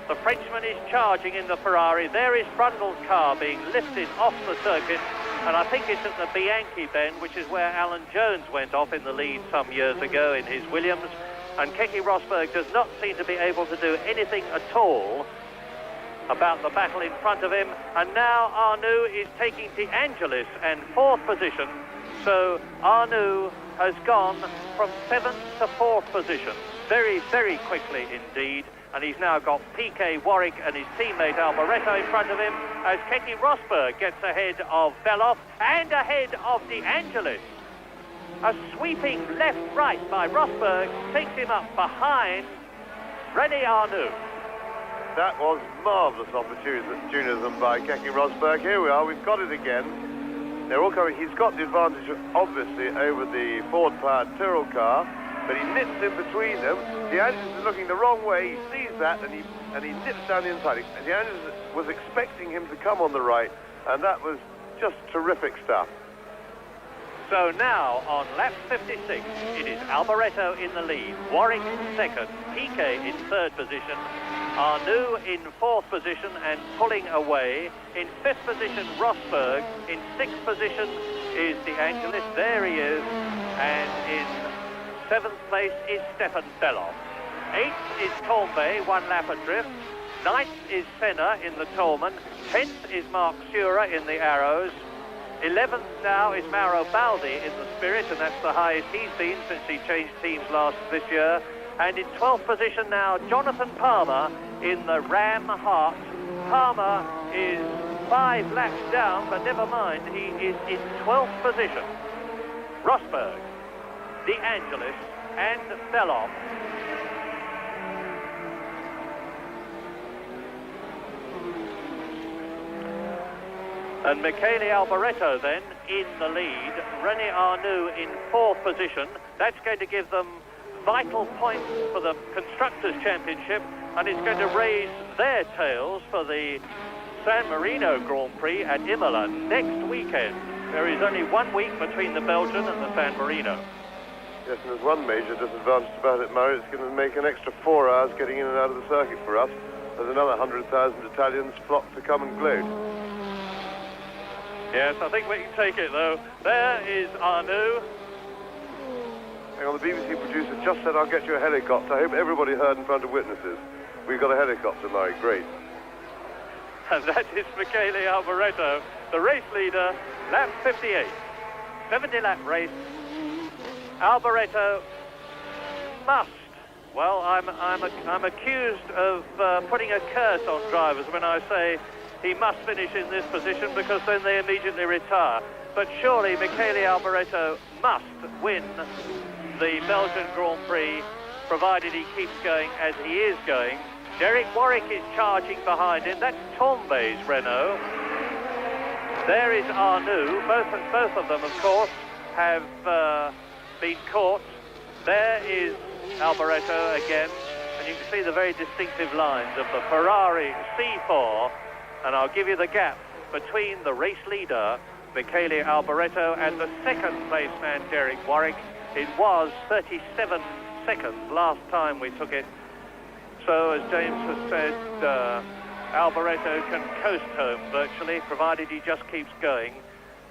The Frenchman is charging in the Ferrari. There is Brundle's car being lifted off the circuit, and I think it's at the Bianchi bend, which is where Alan Jones went off in the lead some years ago in his Williams. And Keke Rosberg does not seem to be able to do anything at all about the battle in front of him. And now Arnoux is taking De Angelis and 4th position. So Arnoux has gone from 7th to 4th position very, very quickly indeed. And he's now got Piquet, Warwick and his teammate Alboreto in front of him as Keke Rosberg gets ahead of Beloff and ahead of De Angelis. A sweeping left-right by Rosberg takes him up behind René Arnoux. That was marvellous opportunism by Keke Rosberg. Here we are, we've got it again. They're all coming. He's got the advantage, obviously, over the Ford-powered Tyrrell car, but he nips in between them. De Angelis is looking the wrong way. He sees that, and he nips down the inside. De Angelis was expecting him to come on the right, and that was just terrific stuff. So now, on lap 56, it is Alboreto in the lead, Warwick 2nd, Piquet in 3rd position, Arnoux in 4th position and pulling away. In 5th position, Rosberg. In 6th position is De Angelis. There he is. And in 7th place is Stefan Beloff. 8th is Tournbay, 1 lap adrift. 9th is Senna in the Tolman. 10th is Mark Surer in the Arrows. 11th now is Mauro Baldi in the Spirit, and that's the highest he's been since he changed teams this year. And in 12th position now, Jonathan Palmer in the Ram Hart. Palmer is 5 laps down, but never mind, he is in 12th position. Rosberg, De Angelis and Beloff. And Michele Alboreto then in the lead, René Arnoux in 4th position. That's going to give them vital points for the Constructors' Championship, and it's going to raise their tails for the San Marino Grand Prix at Imola next weekend. There is only 1 week between the Belgian and the San Marino. Yes, and there's one major disadvantage about it, Murray. It's going to make an extra 4 hours getting in and out of the circuit for us. There's another 100,000 Italians flocked to come and gloat. Yes, I think we can take it, though. There is Arnoux. Hang on, the BBC producer just said, I'll get you a helicopter. I hope everybody heard in front of witnesses. We've got a helicopter, Murray. Great. And that is Michele Alboreto, the race leader, lap 58. 70-lap race. Alboreto must. Well, I'm accused of putting a curse on drivers when I say he must finish in this position because then they immediately retire. But surely Michele Alboreto must win the Belgian Grand Prix, provided he keeps going as he is going. Derek Warwick is charging behind him. That's Tombé's Renault. There is Arnoux. Both of them, of course, have been caught. There is Alboreto again, and you can see the very distinctive lines of the Ferrari C4, and I'll give you the gap between the race leader, Michele Alboreto, and the second place man, Derek Warwick. It was 37 seconds last time we took it. So, as James has said, Alboreto can coast home virtually, provided he just keeps going,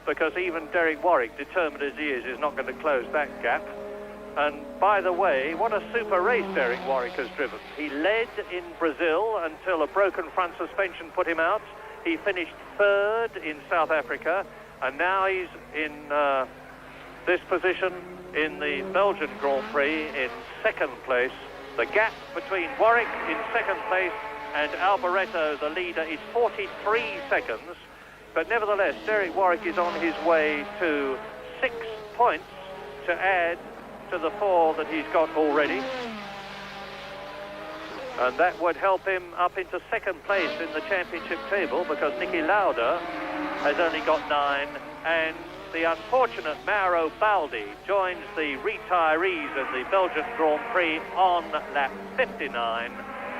because even Derek Warwick, determined as he is not going to close that gap. And by the way, what a super race Derek Warwick has driven. He led in Brazil until a broken front suspension put him out. He finished third in South Africa, and now he's in this position in the Belgian Grand Prix in second place. The gap between Warwick in second place and Alboreto, the leader, is 43 seconds. But nevertheless, Derek Warwick is on his way to 6 points to add to the 4 that he's got already. And that would help him up into second place in the championship table, because Niki Lauda has only got 9, and the unfortunate Mauro Baldi joins the retirees of the Belgian Grand Prix on lap 59.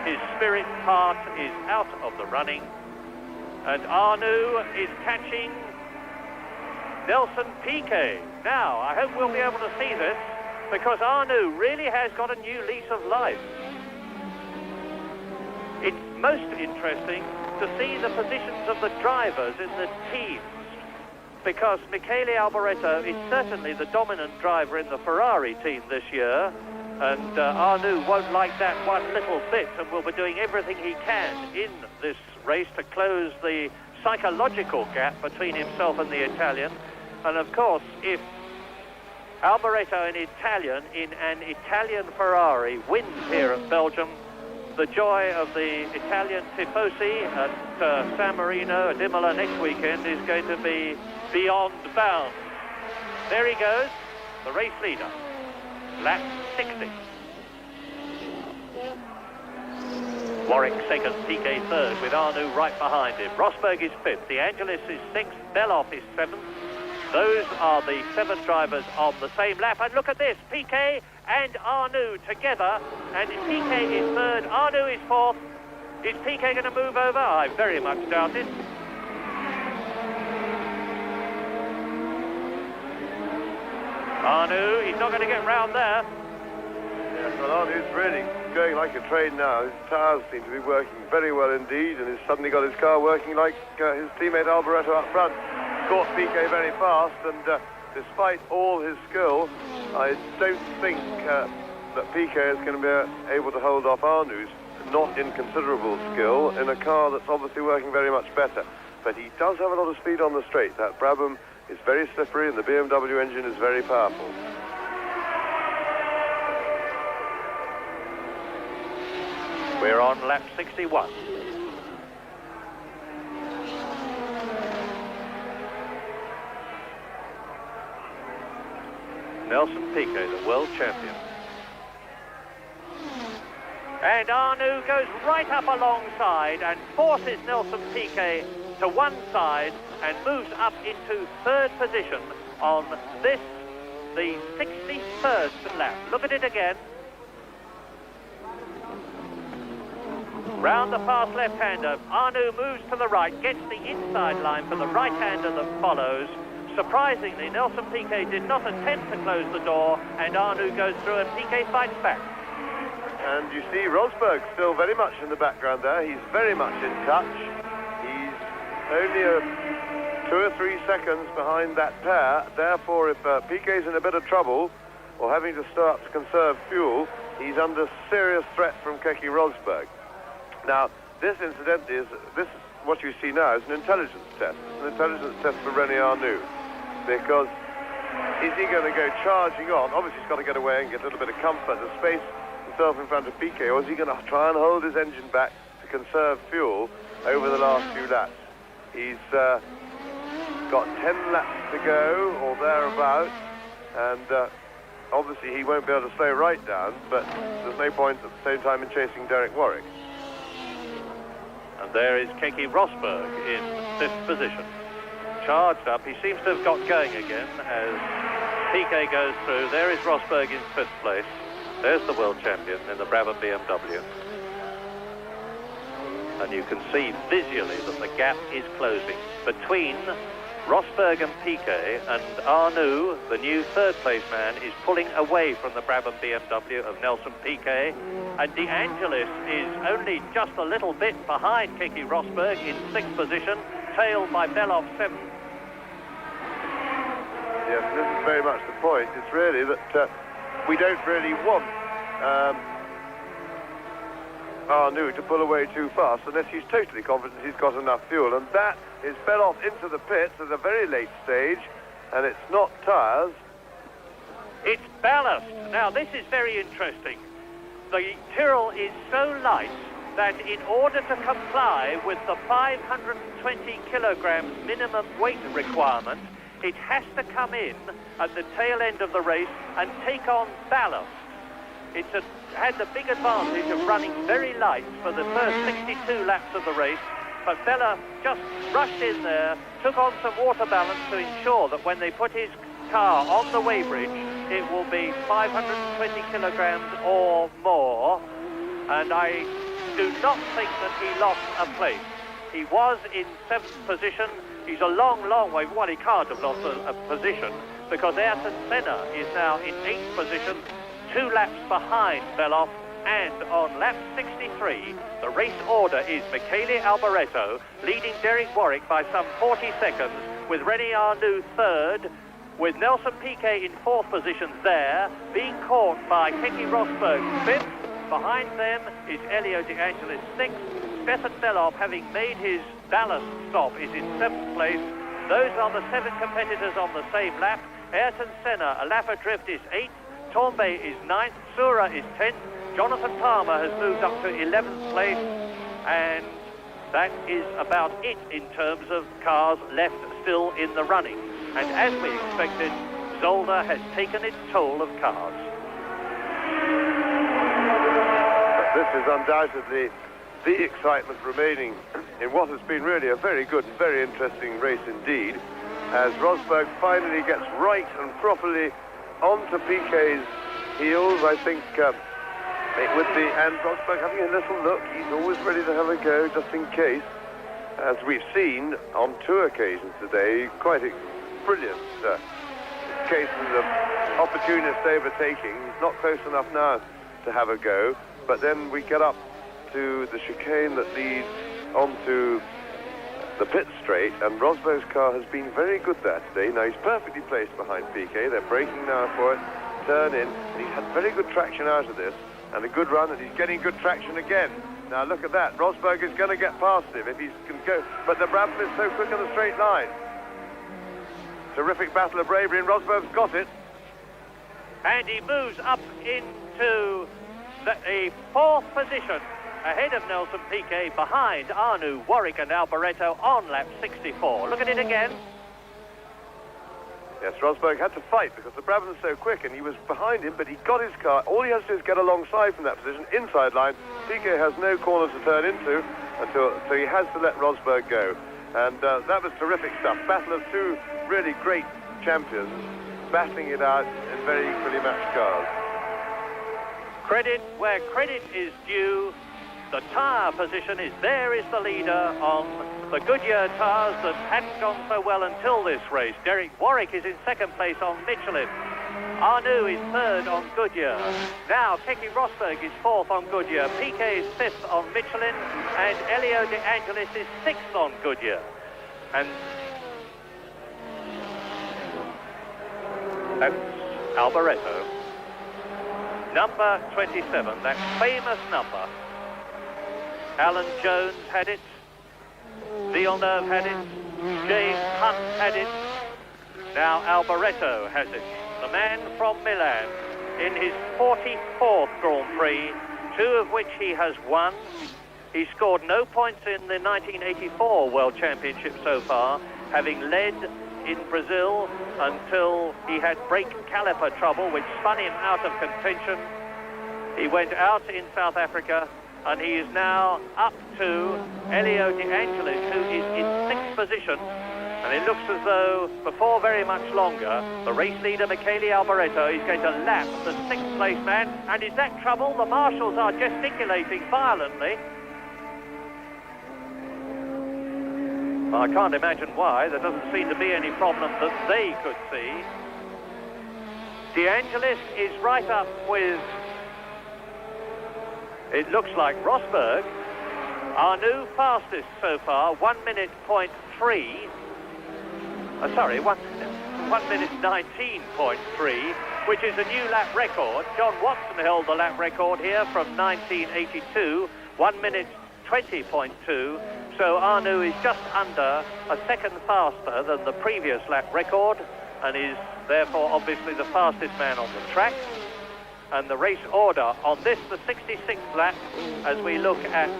His spirit part is out of the running, and Arnoux is catching Nelson Piquet. Now, I hope we'll be able to see this, because Arnoux really has got a new lease of life. It's most interesting to see the positions of the drivers in the teams, because Michele Alboreto is certainly the dominant driver in the Ferrari team this year, and Arnoux won't like that one little bit, and will be doing everything he can in this race to close the psychological gap between himself and the Italian. And of course, if Alboreto in an Italian Ferrari wins here at Belgium, the joy of the Italian tifosi at San Marino at Imola next weekend is going to be beyond bounds. There he goes, the race leader, lap 60. Warwick second, Piquet third, with Arnoux right behind him. Rosberg is fifth, De Angelis is sixth, Beloff is seventh. Those are the 7 drivers on the same lap. And look at this, Piquet and Arnoux together. And Piquet is third, Arnoux is fourth. Is Piquet going to move over? I very much doubt it. Arnoux, he's not going to get round there. Yes, well, Arnoux's really going like a train now. His tyres seem to be working very well indeed, and he's suddenly got his car working like his teammate Alboreto up front. Caught Piquet very fast, and despite all his skill, I don't think that Piquet is going to be able to hold off Arnoux's not inconsiderable skill in a car that's obviously working very much better. But he does have a lot of speed on the straight. That Brabham is very slippery, and the BMW engine is very powerful. We're on lap 61. Nelson Piquet, the world champion. And Arnoux goes right up alongside and forces Nelson Piquet to one side and moves up into third position on this, the 61st lap. Look at it again. Round the fast left-hander, Arnoux moves to the right, gets the inside line for the right-hander that follows. Surprisingly, Nelson Piquet did not attempt to close the door, and Arnoux goes through and Piquet fights back. And you see Rosberg still very much in the background there. He's very much in touch. He's only 2 or 3 seconds behind that pair. Therefore, if Piquet's in a bit of trouble or having to start to conserve fuel, he's under serious threat from Keke Rosberg. Now, this incidentally is what you see now is an intelligence test. It's an intelligence test for René Arnoux, because is he going to go charging on? Obviously, he's got to get away and get a little bit of comfort, the space himself in front of Piquet, or is he going to try and hold his engine back to conserve fuel over the last few laps? He's got 10 laps to go or thereabouts, and obviously he won't be able to slow right down, but there's no point at the same time in chasing Derek Warwick. And there is Keke Rosberg in 5th position. Charged up, he seems to have got going again as Piquet goes through. There is Rosberg in 5th place. There's the world champion in the Brabham BMW. And you can see visually that the gap is closing between Rosberg and Piquet, and Arnoux, the new 3rd place man, is pulling away from the Brabham BMW of Nelson Piquet, and De Angelis is only just a little bit behind Keke Rosberg in 6th position, tailed by Bellof 7th. Yes, this is very much the point. It's really that we don't really want Arnoux to pull away too fast unless he's totally confident he's got enough fuel, and that is Bellof into the pits at a very late stage, and it's not tyres. It's ballast. Now, this is very interesting. The Tyrrell is so light that in order to comply with the 520 kilograms minimum weight requirement, it has to come in at the tail end of the race and take on ballast. It's had the big advantage of running very light for the first 62 laps of the race, but Bella just rushed in there, took on some water balance to ensure that when they put his car on the weighbridge, it will be 520 kilograms or more, and I do not think that he lost a place. He was in 7th position. He's a long, long way. Well, he can't have lost a position, because Ayrton Senna is now in 8th position, 2 laps behind Bellof, and on lap 63, the race order is Michele Alboreto leading Derek Warwick by some 40 seconds, with René Arnoux 3rd, with Nelson Piquet in 4th position there, being caught by Keke Rosberg 5th. Behind them is Elio De Angelis 6th. Stefan Bellof, having made his ballast stop, is in 7th place. Those are the 7 competitors on the same lap. Ayrton Senna, a lap adrift, is 8th. Tombay is 9th. Sura is 10th. Jonathan Palmer has moved up to 11th place, and that is about it in terms of cars left still in the running. And as we expected, Zolder has taken its toll of cars. But this is undoubtedly the excitement remaining in what has been really a very good and very interesting race indeed, as Rosberg finally gets right and properly onto Piquet's heels. I think and Rosberg having a little look, he's always ready to have a go just in case, as we've seen on 2 occasions today. Quite a brilliant cases of opportunist overtaking. He's not close enough now to have a go, but then we get up to the chicane that leads onto the pit straight, and Rosberg's car has been very good there today. Now, he's perfectly placed behind Piquet. They're braking now for it, turn in, and he's had very good traction out of this, and a good run, and he's getting good traction again. Now, look at that. Rosberg is going to get past him if he can go, but the Brabham is so quick on the straight line. Terrific battle of bravery, and Rosberg's got it. And he moves up into the 4th position, ahead of Nelson Piquet, behind Arnoux, Warwick and Alboreto on lap 64. Look at it again. Yes, Rosberg had to fight because the Brabham is so quick, and he was behind him, but he got his car. All he has to do is get alongside from that position, inside line. Piquet has no corner to turn into, so he has to let Rosberg go. And that was terrific stuff. Battle of 2 really great champions, battling it out in very equally matched cars. Credit where credit is due. the tyre position is there is the leader on the Goodyear tyres that hadn't gone so well until this race. Derek Warwick is in second place on Michelin. Arnoux is third on Goodyear. Now Keke Rosberg is fourth on Goodyear. Piquet is fifth on Michelin, and Elio De Angelis is sixth on Goodyear. And that's Alboreto. Number 27, that famous number. Alan Jones had it. Villeneuve had it. James Hunt had it. Now Alboreto has it. The man from Milan in his 44th Grand Prix, 2 of which he has won. He scored no points in the 1984 World Championship so far, having led in Brazil until he had brake caliper trouble, which spun him out of contention. He went out in South Africa, and he is now up to Elio De Angelis, who is in 6th position. And it looks as though, before very much longer, the race leader, Michele Alboreto, is going to lap the 6th place man. And is that trouble? The marshals are gesticulating violently. I can't imagine why. There doesn't seem to be any problem that they could see. De Angelis is right up with, it looks like, Rosberg. Arnoux fastest so far, 1 minute point 3. Sorry, 1 minute 19.3, which is a new lap record. John Watson held the lap record here from 1982, 1 minute 20.2. So Arnoux is just under a second faster than the previous lap record, and is therefore obviously the fastest man on the track. And the race order on this, the 66th lap, as we look at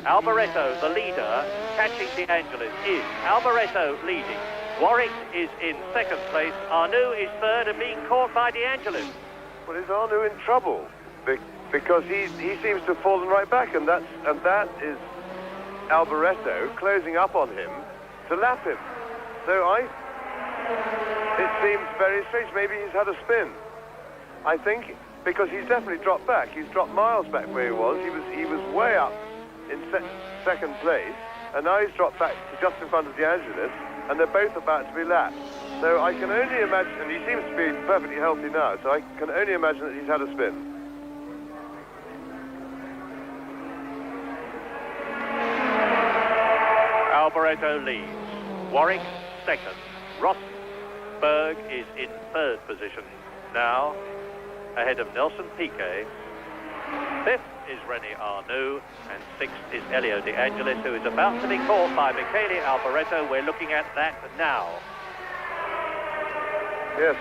Alboreto, the leader, catching De Angelis, is Alboreto leading. Warwick is in second place. Arnoux is third and being caught by De Angelis. Well, is Arnoux in trouble? Because he seems to have fallen right back, and that is Alboreto closing up on him to lap him. So it seems very strange. Maybe he's had a spin. I think because he's definitely dropped back. He's dropped miles back where he was. He was way up in second place, and now he's dropped back to just in front of De Angelis, and they're both about to be lapped. So I can only imagine, and he seems to be perfectly healthy now, so I can only imagine that he's had a spin. Alboreto leads. Warwick second. Rosberg is in third position now, ahead of Nelson Piquet. Fifth is René Arnoux, and sixth is Elio De Angelis, who is about to be caught by Michele Alboreto. We're looking at that now. Yes,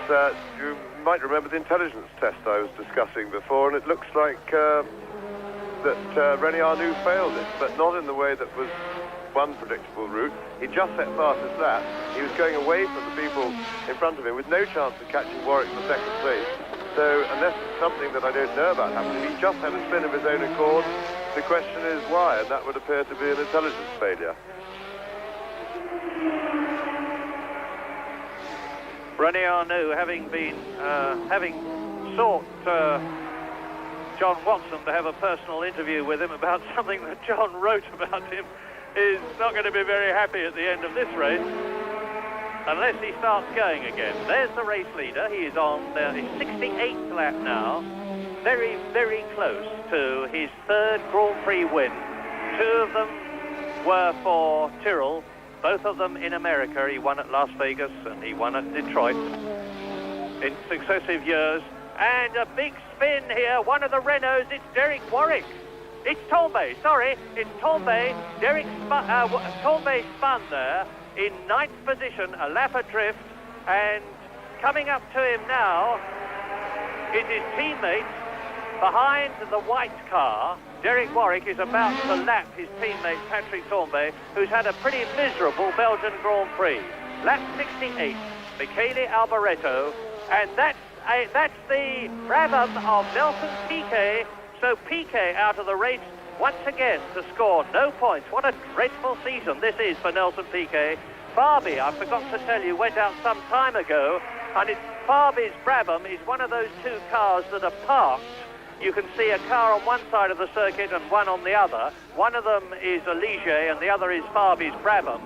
you might remember the intelligence test I was discussing before, and it looks like that René Arnoux failed it, but not in the way that was one predictable route. He just set fastest lap. He was going away from the people in front of him with no chance of catching Warwick for second place. So unless something that I don't know about happened, he just had a spin of his own accord. The question is why, and that would appear to be an intelligence failure. René Arnoux, having sought John Watson to have a personal interview with him about something that John wrote about him, is not going to be very happy at the end of this race unless he starts going again. There's the race leader. He is on his 68th lap now, very, very close to his third Grand Prix win. 2 of them were for Tyrrell, both of them in America. He won at Las Vegas and he won at Detroit in successive years. And a big spin here, one of the Renaults, it's Derek Warwick. It's Tombe, sorry, it's Tombe. Tombe spun there in 9th position, a lap adrift, and coming up to him now is his teammate behind the white car. Derek Warwick is about to lap his teammate Patrick Tombe, who's had a pretty miserable Belgian Grand Prix. Lap 68, Michele Alboreto, and that's the Brabham of Nelson Piquet. So Piquet out of the race once again to score no points. What a dreadful season this is for Nelson Piquet. Barbie, I forgot to tell you, went out some time ago, and Barbie's Brabham is one of those 2 cars that are parked you can see a car on one side of the circuit and one on the other. One of them is a Ligier and the other is Fabi's Brabham.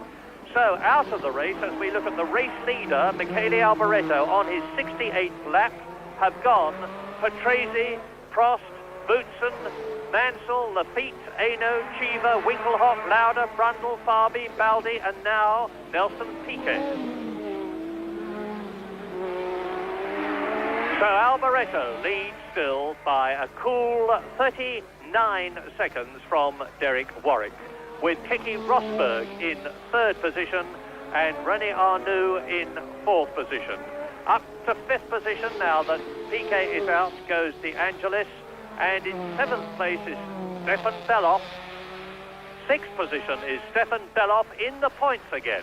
So out of the race, as we look at the race leader, Michele Alboreto, on his 68th lap, have gone Patrese, Prost, Boutsen, Mansell, Lafitte, Eno, Cheever, Winkelhock, Lauda, Brundle, Fabi, Baldi, and now Nelson Piquet. So Alboreto leads still by a cool 39 seconds from Derek Warwick, with Keke Rosberg in third position and René Arnoux in fourth position. Up to fifth position now that Piquet is out goes De Angelis, and in seventh place is Stefan Bellof. Sixth position is Stefan Bellof in the points again.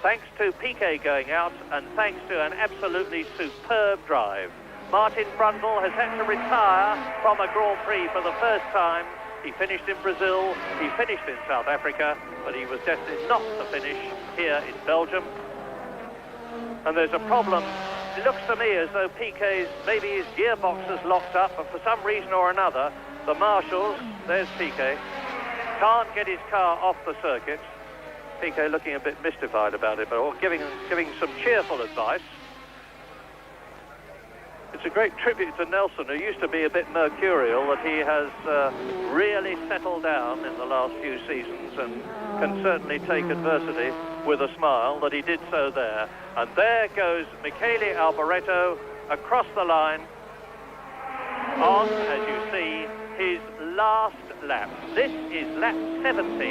Thanks to Piquet going out and thanks to an absolutely superb drive. Martin Brundle has had to retire from a Grand Prix for the first time. He finished in Brazil, he finished in South Africa, but he was destined not to finish here in Belgium. And there's a problem. It looks to me as though Piquet's, maybe his gearbox is locked up, but for some reason or another, the marshals, there's Piquet, can't get his car off the circuit. Piquet looking a bit mystified about it, but giving some cheerful advice. It's a great tribute to Nelson, who used to be a bit mercurial, that he has really settled down in the last few seasons and can certainly take adversity with a smile, that he did so there. And there goes Michele Alboreto across the line on, as you see, his last lap. This is lap 70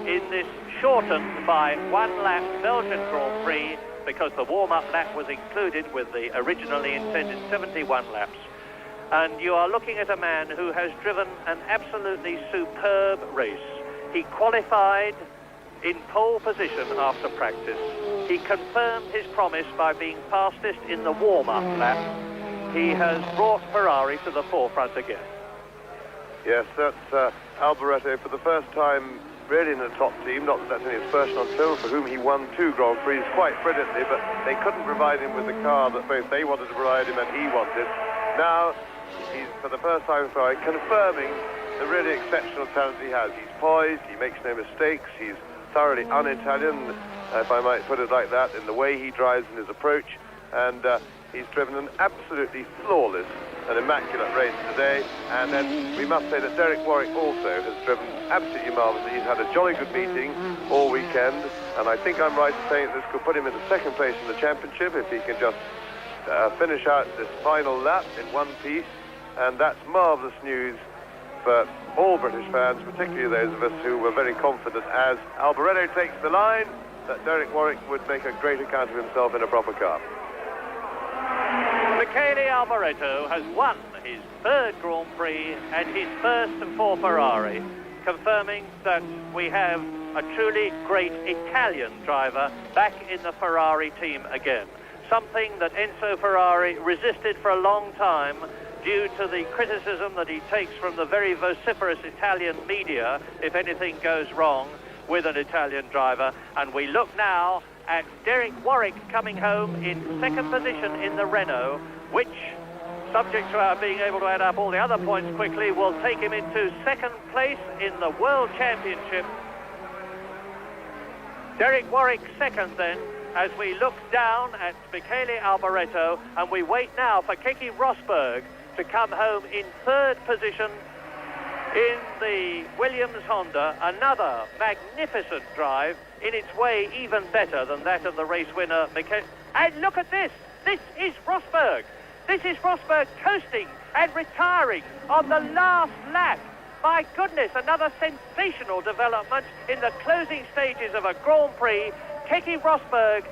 in this shortened by 1 lap Belgian Grand Prix, because the warm-up lap was included with the originally intended 71 laps. And you are looking at a man who has driven an absolutely superb race. He qualified in pole position after practice. He confirmed his promise by being fastest in the warm-up lap. He has brought Ferrari to the forefront again. Yes, that's Alboreto for the first time really in the top team. Not that that's only his first on tour, for whom he won 2 Grand Prix quite brilliantly, but they couldn't provide him with the car that both they wanted to provide him and he wanted. Now, he's for the first time confirming the really exceptional talent he has. He's poised, he makes no mistakes, he's thoroughly un-Italian, if I might put it like that, in the way he drives and his approach, and he's driven an absolutely flawless and immaculate race today. And then we must say that Derek Warwick also has driven absolutely marvellously. He's had a jolly good meeting all weekend, and I think I'm right in saying this could put him in the second place in the championship if he can just finish out this final lap in one piece, and that's marvellous news for all British fans, particularly those of us who were very confident as Alboreto takes the line that Derek Warwick would make a great account of himself in a proper car. Michele Alboreto has won his 3rd Grand Prix and his first for Ferrari, confirming that we have a truly great Italian driver back in the Ferrari team again. Something that Enzo Ferrari resisted for a long time due to the criticism that he takes from the very vociferous Italian media if anything goes wrong with an Italian driver. And we look now at Derek Warwick coming home in 2nd position in the Renault, which, subject to our being able to add up all the other points quickly, will take him into 2nd place in the World Championship. Derek Warwick 2nd then, as we look down at Michele Alboreto, and we wait now for Keke Rosberg to come home in 3rd position in the Williams Honda. Another magnificent drive, in its way even better than that of the race winner Michele. And look at this! This is Rosberg! This is Rosberg coasting and retiring on the last lap. My goodness, another sensational development in the closing stages of a Grand Prix. Keke Rosberg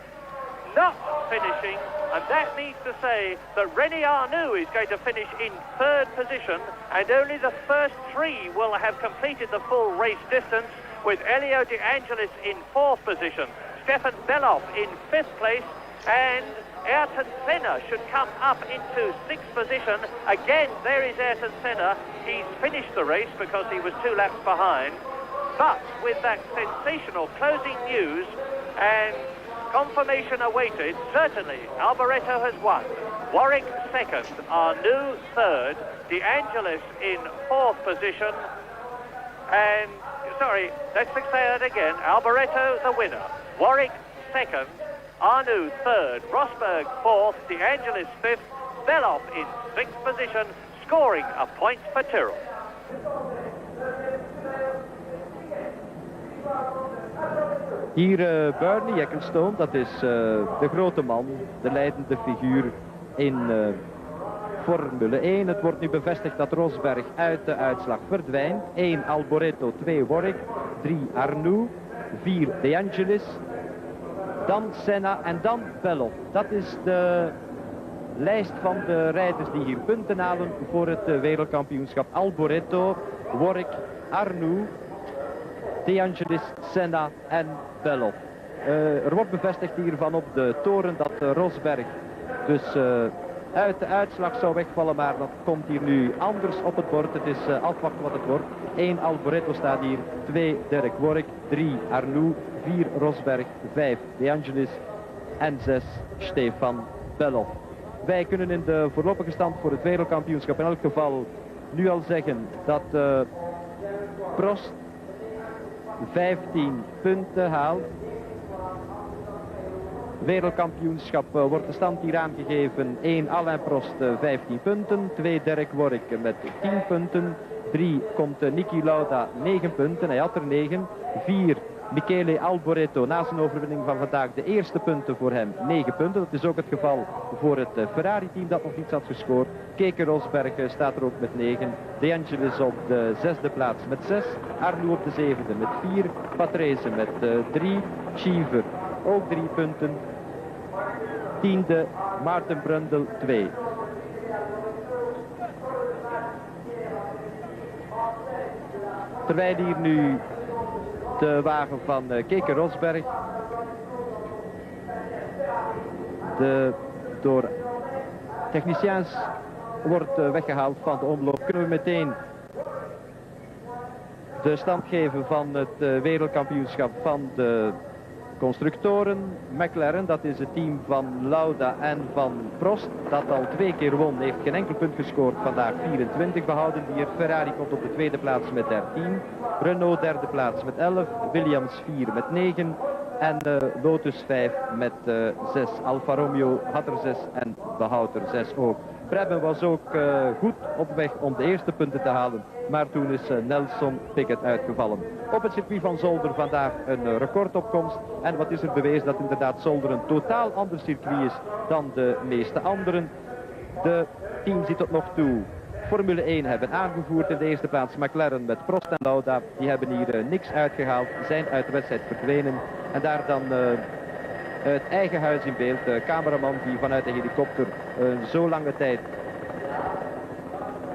not finishing, and that means to say that René Arnoux is going to finish in 3rd position, and only the first 3 will have completed the full race distance, with Elio De Angelis in 4th position, Stefan Bellof in 5th place, and Ayrton Senna should come up into 6th position. Again, there is Ayrton Senna. He's finished the race because he was 2 laps behind. But with that sensational closing news and Confirmation awaited. Certainly, Alboreto has won. Warwick second, Arnoux third, De Angelis in fourth position. And, sorry, let's say that again. Alboreto the winner. Warwick second, Arnoux third, Rosberg fourth, De Angelis fifth, Beloff in sixth position, scoring a point for Tyrrell. Hier Bernie Ecclestone, dat is de grote man, de leidende figuur in Formule 1. Het wordt nu bevestigd dat Rosberg uit de uitslag verdwijnt. 1 Alboreto, 2 Warwick, 3 Arnoux, 4 De Angelis, dan Senna en dan Beloff. Dat is de lijst van de rijders die hier punten halen voor het wereldkampioenschap. Alboreto, Warwick, Arnoux, De Angelis, Senna en Beloff. Er wordt bevestigd hiervan op de toren dat Rosberg dus uit de uitslag zou wegvallen, maar dat komt hier nu anders op het bord. Het is afwachten wat het wordt. 1 Alboreto staat hier, 2 Derek Warwick, 3 Arnoux, 4 Rosberg, 5 De Angelis en 6 Stefan Beloff. Wij kunnen in de voorlopige stand voor het wereldkampioenschap in elk geval nu al zeggen dat Prost 15 punten haalt. Wereldkampioenschap wordt de stand hier aangegeven. 1 Alain Prost 15 punten, 2 Derek Warwick met 10 punten, 3 komt Niki Lauda 9 punten, hij had er 9, 4 Michele Alboreto na zijn overwinning van vandaag de eerste punten voor hem, 9 punten. Dat is ook het geval voor het Ferrari-team dat nog niets had gescoord. Keke Rosberg staat er ook met 9. De Angelis op de 6e plaats met 6. Arnoux op de 7e met 4. Patrese met 3. Cheever ook 3 punten. 10e Maarten Brundle 2. Terwijl hier nu de wagen van Keke Rosberg door techniciens wordt weggehaald van de omloop, kunnen we meteen de stand geven van het wereldkampioenschap van de constructoren. McLaren, dat is het team van Lauda en van Prost, dat al 2 keer won, heeft geen enkel punt gescoord, vandaag 24 behouden. Die Ferrari komt op de 2e plaats met 13. Renault 3e plaats met 11. Williams 4 met 9. En Lotus 5 met 6. Alfa Romeo had er 6 en behoudt er 6 ook. Preben was ook goed op weg om de eerste punten te halen. Maar toen is Nelson Piquet uitgevallen. Op het circuit van Zolder vandaag een recordopkomst. En wat is er bewezen dat inderdaad Zolder een totaal ander circuit is dan de meeste anderen. De teams die tot nog toe Formule 1 hebben aangevoerd. In de eerste plaats McLaren met Prost en Lauda. Die hebben hier niks uitgehaald, zijn uit de wedstrijd verdwenen. En daar dan het eigen huis in beeld. De cameraman die vanuit de helikopter zo lange tijd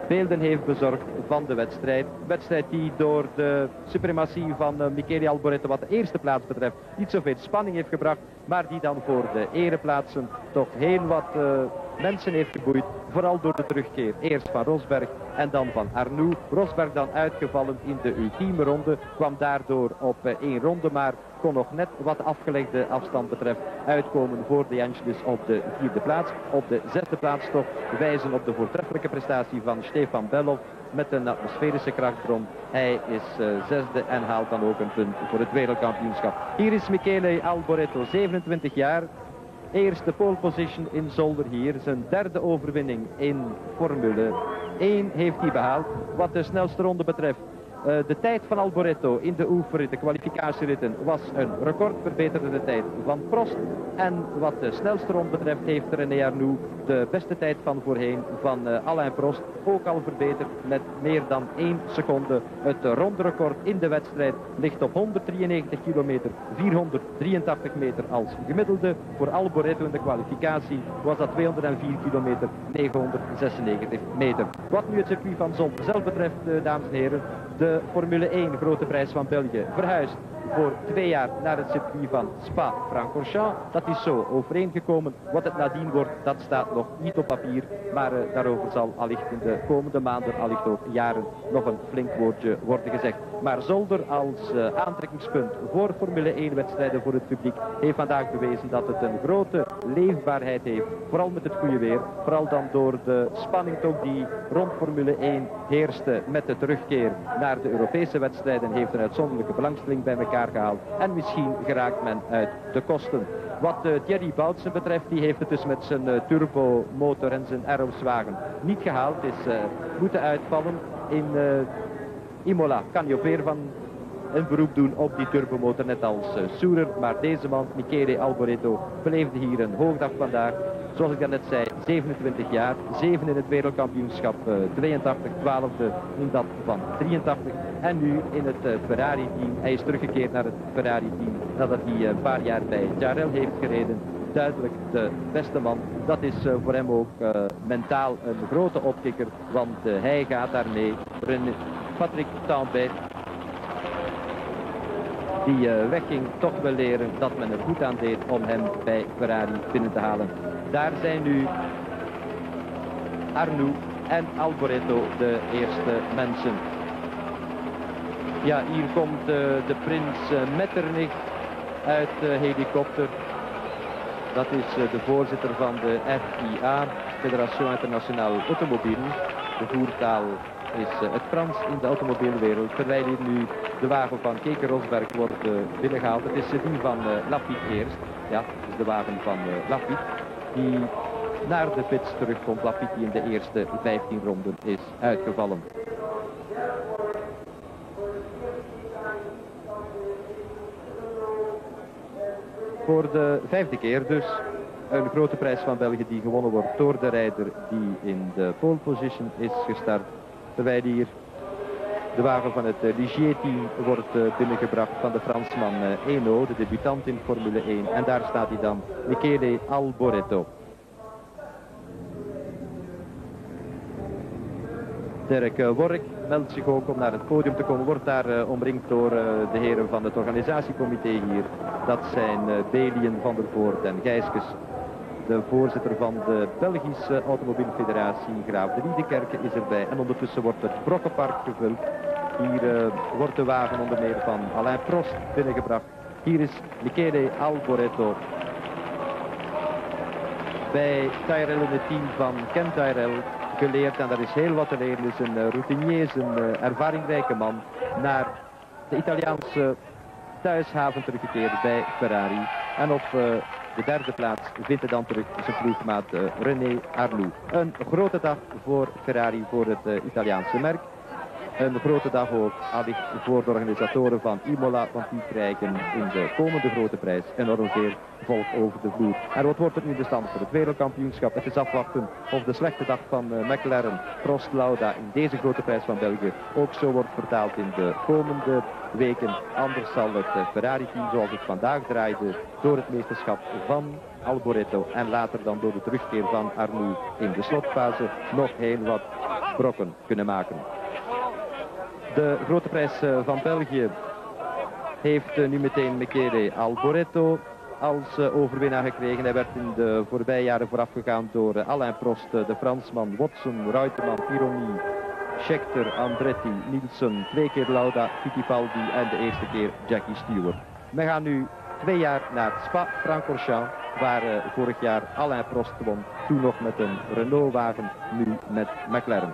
beelden heeft bezorgd van de wedstrijd. Wedstrijd die door de suprematie van Michele Alboreto wat de eerste plaats betreft niet zoveel spanning heeft gebracht. Maar die dan voor de ereplaatsen toch heel wat mensen heeft geboeid. Vooral door de terugkeer. Eerst van Rosberg en dan van Arnoux. Rosberg dan uitgevallen in de ultieme ronde. Kwam daardoor op 1 ronde, maar kon nog net wat afgelegde afstand betreft uitkomen voor De Angelis op de 4e plaats. Op de 6e plaats toch wijzen op de voortreffelijke prestatie van Stefan Beloff met een atmosferische krachtbron. Hij is 6e en haalt dan ook een punt voor het wereldkampioenschap. Hier is Michele Alboreto, 27 jaar. Eerste pole position in Zolder hier. Zijn 3e overwinning in Formule 1 heeft hij behaald. Wat de snelste ronde betreft. De tijd van Alboreto in de oefenrit, de kwalificatieritten, was een record, verbeterde de tijd van Prost. En wat de snelste ronde betreft heeft René Arnoux de beste tijd van voorheen van Alain Prost ook al verbeterd met meer dan 1 seconde. Het ronderecord in de wedstrijd ligt op 193 kilometer, 483 meter als gemiddelde. Voor Alboreto in de kwalificatie was dat 204 kilometer, 996 meter. Wat nu het circuit van Zolder zelf betreft, dames en heren, de Formule 1 grote prijs van België verhuist voor 2 jaar naar het circuit van Spa-Francorchamps. Dat is zo overeengekomen. Wat het nadien wordt, dat staat nog niet op papier. Maar daarover zal allicht in de komende maanden, allicht ook jaren, nog een flink woordje worden gezegd. Maar Zolder als aantrekkingspunt voor Formule 1 wedstrijden voor het publiek heeft vandaag bewezen dat het een grote leefbaarheid heeft. Vooral met het goede weer. Vooral dan door de spanning toch die rond Formule 1 heerste met de terugkeer naar de Europese wedstrijden, heeft een uitzonderlijke belangstelling bij elkaar gehaald. En misschien geraakt men uit de kosten. Wat Thierry Boutsen betreft, die heeft het dus met zijn turbomotor en zijn Arrows-wagen niet gehaald. Is moeten uitvallen in Imola. Kan hij op weer van een beroep doen op die turbomotor, net als Soerer. Maar deze man, Michele Alboreto, beleefde hier een hoogdag vandaag. Zoals ik net zei, 27 jaar, 7 in het wereldkampioenschap 82, 12e in dat van 83. En nu in het Ferrari-team. Hij is teruggekeerd naar het Ferrari-team nadat hij een paar jaar bij Jarrell heeft gereden. Duidelijk de beste man. Dat is voor hem ook mentaal een grote opkikker, want hij gaat daarmee. Patrick Tambay, die wegging, toch wel leren dat men er goed aan deed om hem bij Ferrari binnen te halen. Daar zijn nu Arnoux en Alboreto de eerste mensen. Ja, hier komt de prins Metternich uit de helikopter. Dat is de voorzitter van de FIA, Fédération Internationale Automobielen. De voertaal is het Frans in de automobielwereld. Terwijl hier nu de wagen van Keke Rosberg wordt binnengehaald. Het is die van Lafitte eerst. Ja, het is de wagen van Lafitte die naar de pits terugkomt. Lafitte die in de eerste 15 ronden is uitgevallen. Voor de 5e keer dus een grote prijs van België die gewonnen wordt door de rijder die in de pole position is gestart. Terwijl hier de wagen van het Ligier-team wordt binnengebracht van de Fransman Eno, de debutant in Formule 1. En daar staat hij dan, Michele Alboreto. Dirk Work meldt zich ook om naar het podium te komen, wordt daar omringd door de heren van het organisatiecomité hier. Dat zijn Belien, Van der Voort en Gijskes. De voorzitter van de Belgische Automobielfederatie, Graaf de Liedekerke, is erbij. En ondertussen wordt het Brokkenpark gevuld. Hier wordt de wagen onder meer van Alain Prost binnengebracht. Hier is Michele Alboreto bij Tyrrell in het team van Ken Tyrrell geleerd. En daar is heel wat te leren. Is een routinier, een ervaringrijke man, naar de Italiaanse thuishaven teruggekeerd bij Ferrari. En op de 3e plaats vindt hij dan terug zijn ploegmaat René Arnoux. Een grote dag voor Ferrari, voor het Italiaanse merk. Een grote dag ook allicht voor de organisatoren van Imola, want die krijgen in de komende grote prijs enorm veel volk over de vloer. En wat wordt het nu de stand voor het wereldkampioenschap? Het is afwachten of de slechte dag van McLaren, Prost, Lauda in deze grote prijs van België ook zo wordt vertaald in de komende weken. Anders zal het Ferrari-team zoals het vandaag draaide door het meesterschap van Alboreto en later dan door de terugkeer van Arnoux in de slotfase nog heel wat brokken kunnen maken. De grote prijs van België heeft nu meteen Michele Alboreto als overwinnaar gekregen. Hij werd in de voorbije jaren voorafgegaan door Alain Prost, de Fransman, Watson, Reutemann, Pironi, Scheckter, Andretti, Nielsen, 2 keer Lauda, Fittipaldi en de eerste keer Jackie Stewart. We gaan nu 2 jaar naar Spa-Francorchamps, waar vorig jaar Alain Prost won. Toen nog met een Renault-wagen, nu met McLaren.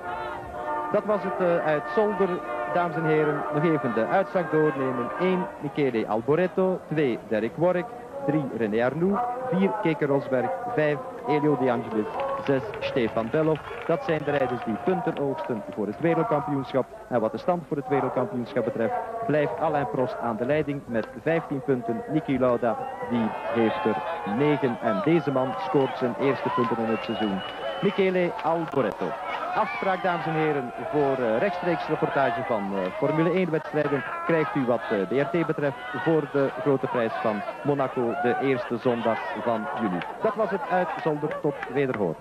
Dat was het uit Zolder. Dames en heren, nog even de uitslag doornemen. 1 Michele Alboreto, 2 Derek Work, 3 René Arnoux, 4 Keke Rosberg, 5 Elio De Angelis, 6 Stefan Bellof. Dat zijn de rijders die punten oogsten voor het wereldkampioenschap. En wat de stand voor het wereldkampioenschap betreft, blijft Alain Prost aan de leiding met 15 punten. Niki Lauda, die heeft er 9 en deze man scoort zijn eerste punten in het seizoen. Michele Alboreto. Afspraak, dames en heren, voor rechtstreeks reportage van Formule 1 wedstrijden krijgt u wat de DRT betreft voor de grote prijs van Monaco, de eerste zondag van juli. Dat was het uit Zolder, tot wederhoor.